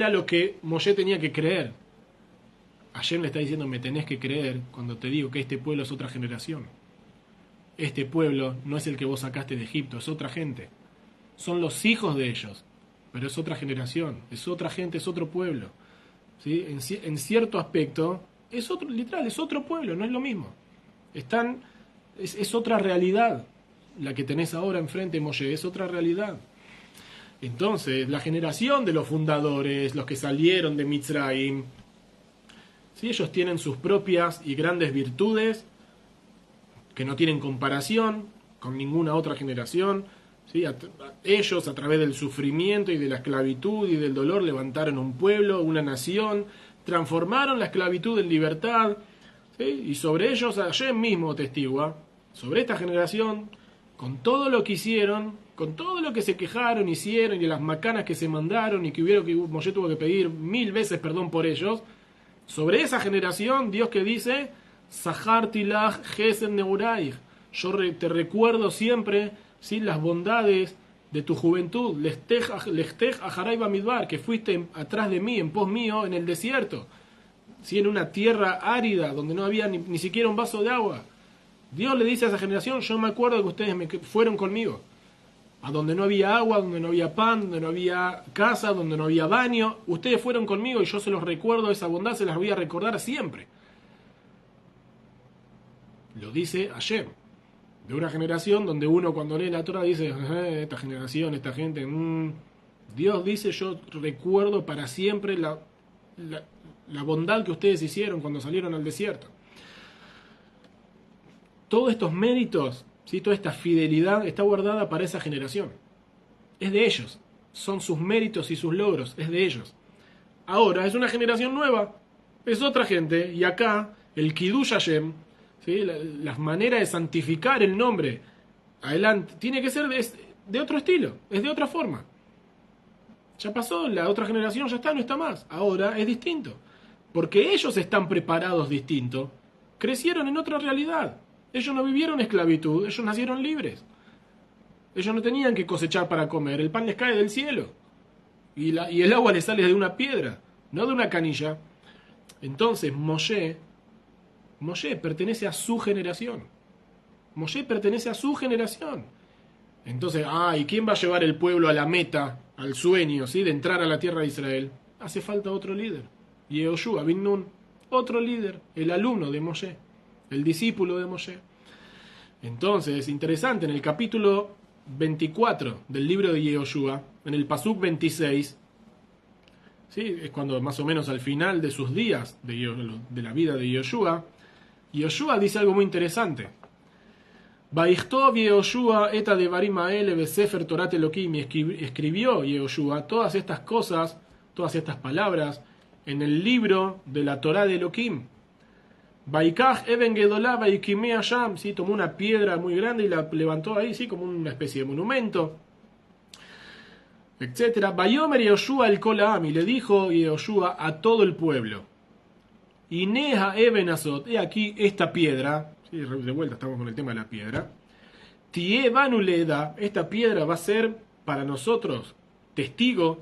lo que Moshe tenía que creer? Hashem le está diciendo, me tenés que creer cuando te digo que este pueblo es otra generación. Este pueblo no es el que vos sacaste de Egipto, es otra gente. Son los hijos de ellos, pero es otra generación, es otra gente, es otro pueblo. ¿Sí? En cierto aspecto, es otro, literal, es otro pueblo, no es lo mismo. Es otra realidad la que tenés ahora enfrente, Moshe, es otra realidad. Entonces, la generación de los fundadores, los que salieron de Mitzrayim, ¿sí? Ellos tienen sus propias y grandes virtudes que no tienen comparación con ninguna otra generación. ¿Sí? Ellos, a través del sufrimiento y de la esclavitud y del dolor, levantaron un pueblo, una nación, transformaron la esclavitud en libertad. ¿Sí? Y sobre ellos Hashem mismo testigua, sobre esta generación, con todo lo que hicieron, con todo lo que se quejaron, hicieron, y las macanas que se mandaron, y que Moshe tuvo que pedir 1000 veces perdón por ellos, sobre esa generación, Dios que dice, Zahar tilach Gesed Neuraich, yo te recuerdo siempre, ¿sí? Las bondades de tu juventud, Lechtech Aharai Bamidbar, que fuiste atrás de mí, en pos mío, en el desierto, ¿sí? En una tierra árida, donde no había ni siquiera un vaso de agua. Dios le dice a esa generación, yo me acuerdo que ustedes fueron conmigo, a donde no había agua, donde no había pan, donde no había casa, donde no había baño. Ustedes fueron conmigo y yo se los recuerdo, esa bondad se las voy a recordar siempre. Lo dice Hashem, de una generación donde uno cuando lee la Torah dice, esta generación, esta gente, Dios dice, yo recuerdo para siempre la bondad que ustedes hicieron cuando salieron al desierto. Todos estos méritos, ¿sí? Toda esta fidelidad está guardada para esa generación. Es de ellos. Son sus méritos y sus logros. Es de ellos. Ahora es una generación nueva. Es otra gente. Y acá el Kiddush Hashem, ¿sí? La manera de santificar el nombre adelante tiene que ser de otro estilo. Es de otra forma. Ya pasó. La otra generación ya está, no está más. Ahora es distinto. Porque ellos están preparados distinto. Crecieron en otra realidad. Ellos no vivieron esclavitud, ellos nacieron libres. Ellos no tenían que cosechar para comer, el pan les cae del cielo. Y el agua les sale de una piedra, no de una canilla. Entonces Moshe pertenece a su generación. Moshe pertenece a su generación. Entonces, ¿y quién va a llevar el pueblo a la meta, al sueño, ¿sí? De entrar a la tierra de Israel? Hace falta otro líder. Yehoshua bin Nun, otro líder, el alumno de Moshe. El discípulo de Moshe. Entonces, interesante, en el capítulo 24 del libro de Yehoshua, en el Pasuk 26, ¿sí? Es cuando más o menos al final de sus días de la vida de Yehoshua, Yehoshua dice algo muy interesante. Vaichtov Yehoshua eta devarim haele besefer Torat Elohim, escribió Yehoshua todas estas cosas, todas estas palabras, en el libro de la Torá de Elohim. Baikaj Eben Gedolá Baikimea Sham, ¿sí? Tomó una piedra muy grande y la levantó ahí, ¿sí? Como una especie de monumento, etc. Bayomer Yehoshua el Kolam, y le dijo Yehoshua a todo el pueblo, Ineja Eben Azot, he aquí esta piedra, ¿sí? De vuelta estamos con el tema de la piedra, Tie Banuleda, esta piedra va a ser para nosotros testigo,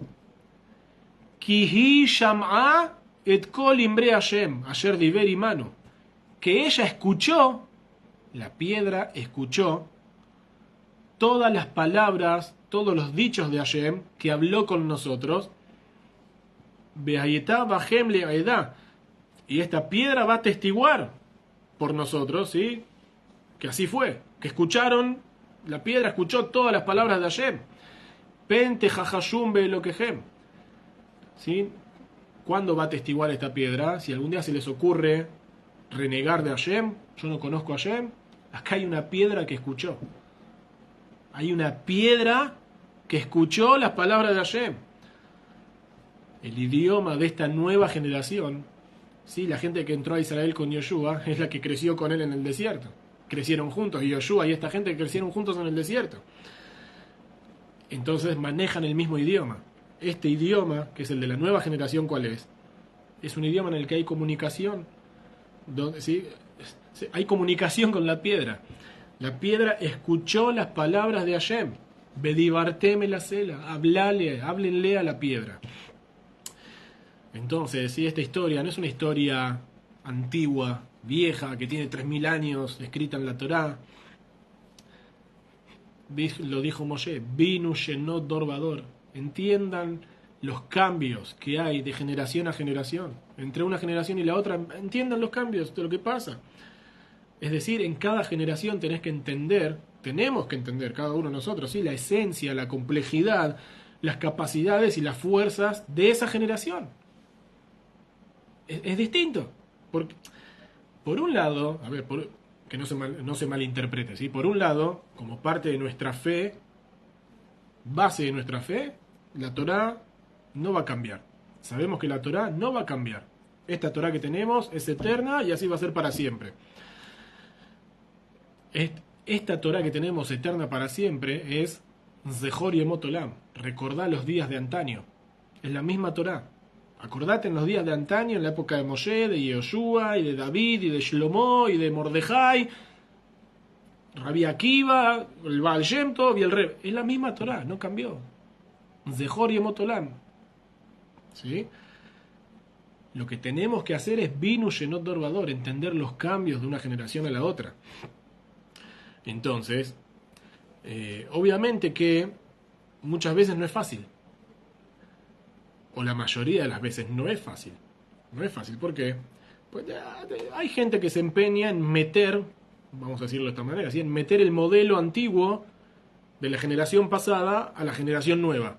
Kihi Sham'a et Kol Imbre Hashem, Asher Diver Imanu, que ella escuchó, la piedra escuchó, todas las palabras, todos los dichos de Hashem que habló con nosotros, Be'ayetá Bahem Le'aedá, y esta piedra va a testiguar por nosotros, ¿sí? Que así fue, que escucharon, la piedra escuchó todas las palabras de Hashem, Pente Jajashum Be'elokehem, ¿sí? ¿Cuándo va a testiguar esta piedra? Si algún día se les ocurre renegar de Hashem, yo no conozco a Hashem, acá hay una piedra que escuchó. Hay una piedra que escuchó las palabras de Hashem. El idioma de esta nueva generación, ¿sí? La gente que entró a Israel con Yoshua es la que creció con él en el desierto. Crecieron juntos, y Yoshua y esta gente crecieron juntos en el desierto. Entonces manejan el mismo idioma. Este idioma, que es el de la nueva generación, ¿cuál es? Es un idioma en el que hay comunicación, donde, ¿sí? Hay comunicación con la piedra. La piedra escuchó las palabras de Hashem. Bedibarteme la cela, háblenle a la piedra. Entonces, ¿sí? Esta historia no es una historia antigua, vieja, que tiene 3000 años, escrita en la Torá. Lo dijo Moshe, Binu Shenot Dorvador. Entiendan los cambios que hay de generación a generación. Entre una generación y la otra, entiendan los cambios de lo que pasa. Es decir, en cada generación tenemos que entender, cada uno de nosotros, ¿sí? La esencia, la complejidad, las capacidades y las fuerzas de esa generación. Es distinto. Por un lado, a ver, que no se malinterprete, ¿sí? Por un lado, como parte de nuestra fe, base de nuestra fe, la Torá no va a cambiar. Sabemos que la Torá no va a cambiar. Esta Torá que tenemos es eterna y así va a ser para siempre. Esta Torá que tenemos eterna para siempre es Zehor Yemot Olam. Recordá los días de antaño. Es la misma Torá. Acordate en los días de antaño, en la época de Moshe, de Yehoshua, y de David, y de Shlomo, y de Mordejai, Rabbi Akiva, el Baal Shem Tov y el Reb. Es la misma Torá, no cambió. Zehor Yemot Olam. ¿Sí? Lo que tenemos que hacer es Binu Shenot Dorvador, entender los cambios de una generación a la otra. Entonces, obviamente que muchas veces no es fácil. O la mayoría de las veces no es fácil. No es fácil, ¿por qué? Pues hay gente que se empeña en meter, vamos a decirlo de esta manera, ¿sí? En meter el modelo antiguo de la generación pasada a la generación nueva.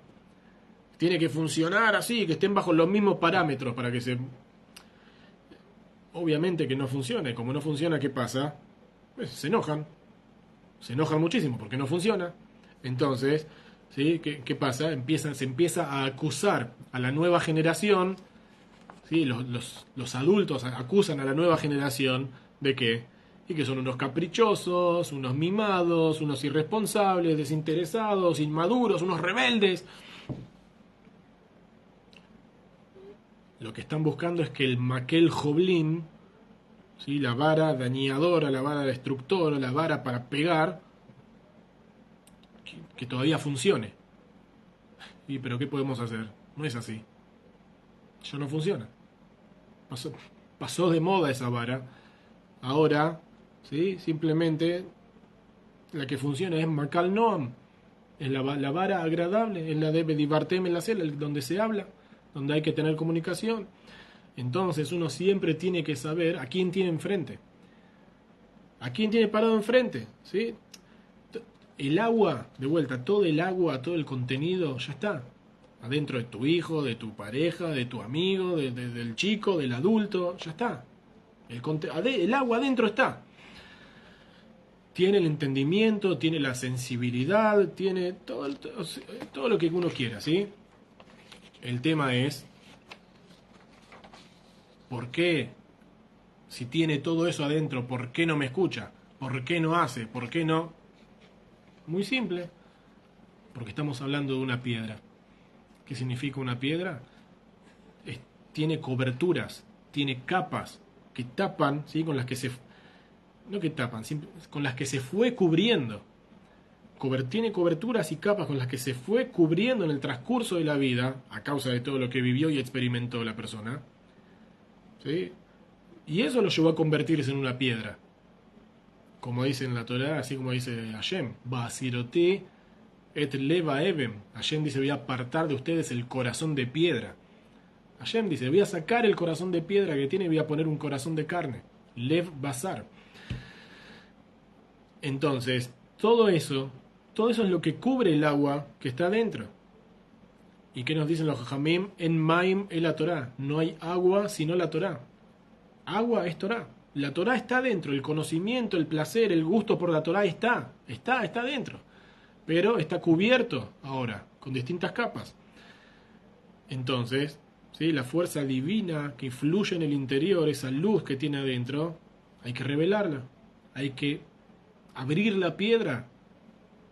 Tiene que funcionar así, que estén bajo los mismos parámetros para que se... Obviamente que no funcione. Como no funciona, ¿qué pasa? Pues se enojan. Se enojan muchísimo porque no funciona. Entonces, ¿sí? ¿Qué pasa? Se empieza a acusar a la nueva generación, ¿sí? Los adultos acusan a la nueva generación de qué, y que son unos caprichosos, unos mimados, unos irresponsables, desinteresados, inmaduros, unos rebeldes. Lo que están buscando es que el Makel Joblim, ¿sí? La vara dañadora, la vara destructora, la vara para pegar, que todavía funcione. Pero ¿qué podemos hacer? No es así. Ya no funciona. Pasó de moda esa vara. Ahora, ¿sí? Simplemente la que funciona es Makal Noam. Es la vara agradable, es la de Bedibartem en la cela, donde se habla, donde hay que tener comunicación. Entonces uno siempre tiene que saber a quién tiene enfrente. ¿A quién tiene parado enfrente? ¿Sí? El agua, de vuelta, todo el agua, todo el contenido, ya está. Adentro de tu hijo, de tu pareja, de tu amigo, del chico, del adulto, ya está. El agua adentro está. Tiene el entendimiento, tiene la sensibilidad, tiene todo lo que uno quiera, ¿sí? El tema es, ¿por qué? Si tiene todo eso adentro, ¿por qué no me escucha? ¿Por qué no hace? ¿Por qué no? Muy simple, porque estamos hablando de una piedra. ¿Qué significa una piedra? Tiene coberturas, tiene capas que tapan, ¿sí? Con las que se... No que tapan, con las que se fue cubriendo. Tiene coberturas y capas con las que se fue cubriendo en el transcurso de la vida, a causa de todo lo que vivió y experimentó la persona. ¿Sí? Y eso lo llevó a convertirse en una piedra. Como dice en la Torá, así como dice Hashem, Basiroti et leva evem. Hashem dice, voy a apartar de ustedes el corazón de piedra. Hashem dice, voy a sacar el corazón de piedra que tiene y voy a poner un corazón de carne. Lev basar. Entonces, todo eso es lo que cubre el agua que está dentro. ¿Y qué nos dicen los Jajamim? En Maim es la Torá. No hay agua sino la Torá. Agua es Torá. La Torá está dentro. El conocimiento, el placer, el gusto por la Torá está dentro. Pero está cubierto ahora, con distintas capas. Entonces, ¿sí? La fuerza divina que influye en el interior, esa luz que tiene adentro, hay que revelarla. Hay que abrir la piedra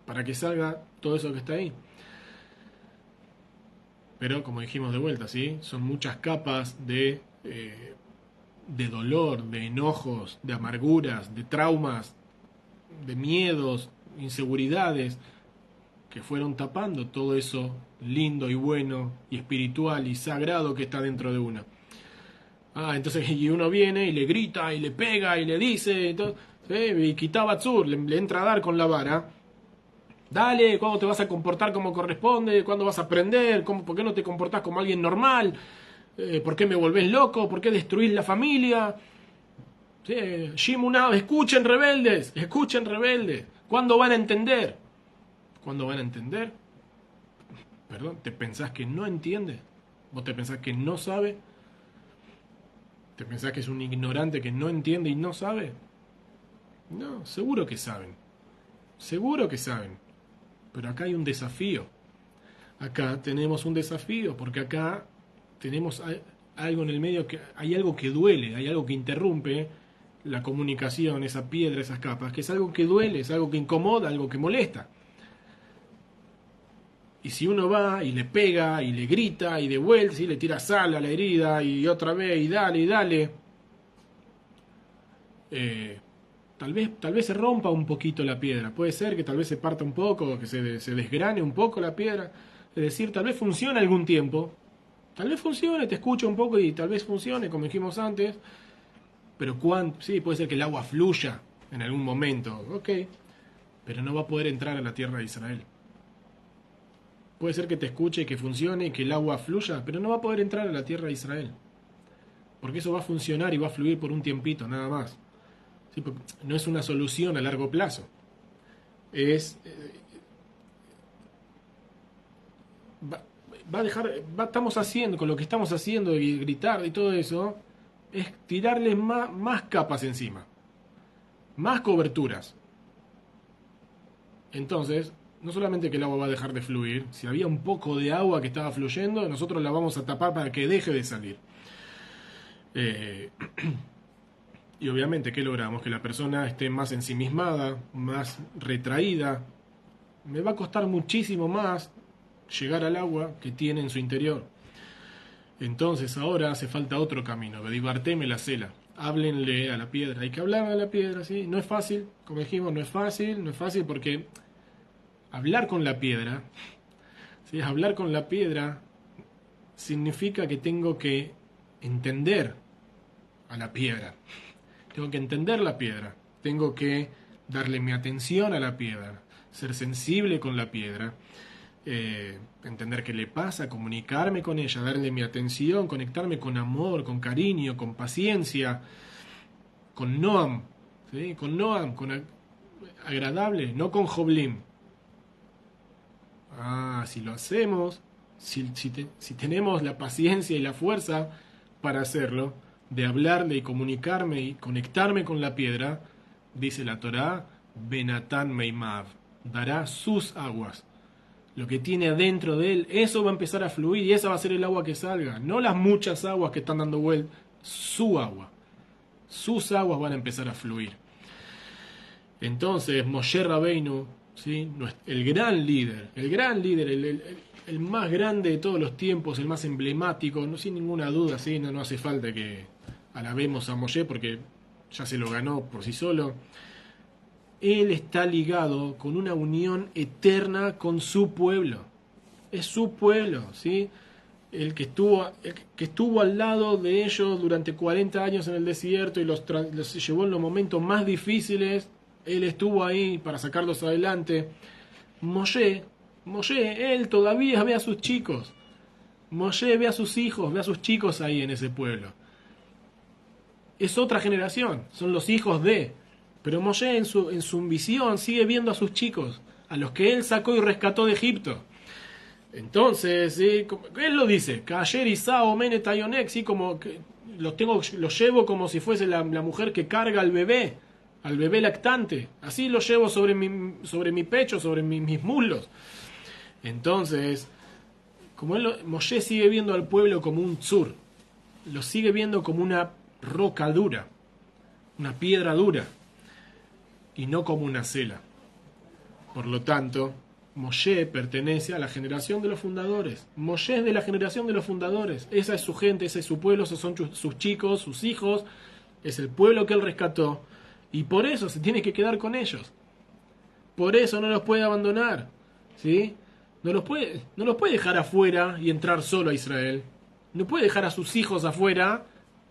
para que salga todo eso que está ahí. Pero como dijimos de vuelta, ¿sí? Son muchas capas de dolor, de enojos, de amarguras, de traumas, de miedos, inseguridades, que fueron tapando todo eso lindo y bueno y espiritual y sagrado que está dentro de uno. Entonces y uno viene y le grita y le pega y le dice, y Kitabatsur, le entra a dar con la vara. Dale, ¿cuándo te vas a comportar como corresponde? ¿Cuándo vas a aprender? ¿Por qué no te comportás como alguien normal? ¿Por qué me volvés loco? ¿Por qué destruís la familia? Sí, Shimunao, escuchen rebeldes, escuchen rebeldes. ¿Cuándo van a entender? ¿Cuándo van a entender? Perdón, ¿te pensás que no entiende? ¿Vos te pensás que no sabe? ¿Te pensás que es un ignorante que no entiende y no sabe? No, seguro que saben. Seguro que saben. Pero acá hay un desafío. Acá tenemos un desafío, porque acá tenemos algo en el medio, que hay algo que duele, hay algo que interrumpe la comunicación, esa piedra, esas capas, que es algo que duele, es algo que incomoda, algo que molesta. Y si uno va y le pega y le grita y de vuelta, ¿sí? Le tira sal a la herida y otra vez y dale, tal vez se rompa un poquito la piedra. Puede ser que tal vez se parta un poco, que se desgrane un poco la piedra. Es decir, tal vez funcione algún tiempo. Tal vez funcione, te escucho un poco y tal vez funcione, como dijimos antes. Pero sí, puede ser que el agua fluya en algún momento. Ok. Pero no va a poder entrar a la tierra de Israel. Puede ser que te escuche, que funcione, que el agua fluya, pero no va a poder entrar a la tierra de Israel. Porque eso va a funcionar y va a fluir por un tiempito, nada más. ¿Sí? No es una solución a largo plazo. Estamos haciendo, con lo que estamos haciendo y gritar y todo eso, es tirarle más capas encima. Más coberturas. Entonces, no solamente que el agua va a dejar de fluir, si había un poco de agua que estaba fluyendo, nosotros la vamos a tapar para que deje de salir. Y obviamente, ¿qué logramos? Que la persona esté más ensimismada, más retraída. Me va a costar muchísimo más llegar al agua que tiene en su interior. Entonces ahora hace falta otro camino. Vedibarteme la cela. Háblenle a la piedra. Hay que hablar a la piedra, ¿sí? No es fácil, como dijimos, no es fácil porque hablar con la piedra, ¿sí? Hablar con la piedra significa que tengo que entender a la piedra. Tengo que entender la piedra. Tengo que darle mi atención a la piedra. Ser sensible con la piedra. Entender qué le pasa, comunicarme con ella, darle mi atención, conectarme con amor, con cariño, con paciencia, con Noam, ¿sí? Con Noam, con agradable, no con Joblim. Si lo hacemos, si tenemos la paciencia y la fuerza para hacerlo, de hablarle y comunicarme y conectarme con la piedra, dice la Torá, Benatán Meimav, dará sus aguas. Lo que tiene adentro de él, eso va a empezar a fluir y esa va a ser el agua que salga. No las muchas aguas que están dando vuelta, su agua. Sus aguas van a empezar a fluir. Entonces, Moshe Rabbeinu, ¿sí? El gran líder, el más grande de todos los tiempos, el más emblemático, no sin ninguna duda, ¿sí? No hace falta que alabemos a Moshe porque ya se lo ganó por sí solo. Él está ligado con una unión eterna con su pueblo. Es su pueblo, ¿sí? El que estuvo al lado de ellos durante 40 años en el desierto y los llevó en los momentos más difíciles. Él estuvo ahí para sacarlos adelante. Moshe, él todavía ve a sus chicos. Moshe ve a sus hijos, ve a sus chicos ahí en ese pueblo. Es otra generación, son los hijos de... Pero Moshe en su visión sigue viendo a sus chicos, a los que él sacó y rescató de Egipto. Entonces, ¿sí? Él lo dice, Kayer Isao Mene Tayonek, ¿sí? Como que los llevo como si fuese la mujer que carga al bebé lactante. Así lo llevo sobre mi pecho, sobre mis muslos. Entonces, Moshe sigue viendo al pueblo como un tzur, lo sigue viendo como una roca dura, una piedra dura, y no como una cela. Por lo tanto, Moshe pertenece a la generación de los fundadores. Moshe es de la generación de los fundadores. Esa es su gente, ese es su pueblo, esos son sus chicos, sus hijos. Es el pueblo que él rescató. Y por eso se tiene que quedar con ellos. Por eso no los puede abandonar. ¿Sí? No los puede dejar afuera y entrar solo a Israel. No puede dejar a sus hijos afuera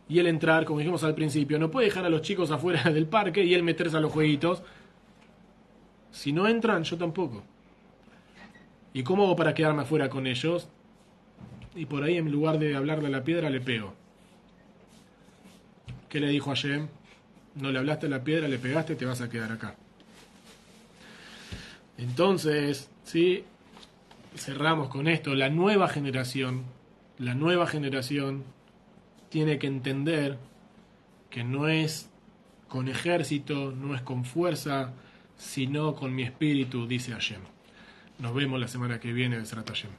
y él entrar, como dijimos al principio. No puede dejar a los chicos afuera del parque y él meterse a los jueguitos. Si no entran, yo tampoco. ¿Y cómo hago para quedarme afuera con ellos? Y por ahí, en lugar de hablarle a la piedra, le pego. ¿Qué le dijo a Hashem? No le hablaste a la piedra, le pegaste, te vas a quedar acá. Entonces, ¿sí? Cerramos con esto. La nueva generación tiene que entender que no es con ejército, no es con fuerza, sino con mi espíritu, dice Hashem. Nos vemos la semana que viene, Besrat Hashem.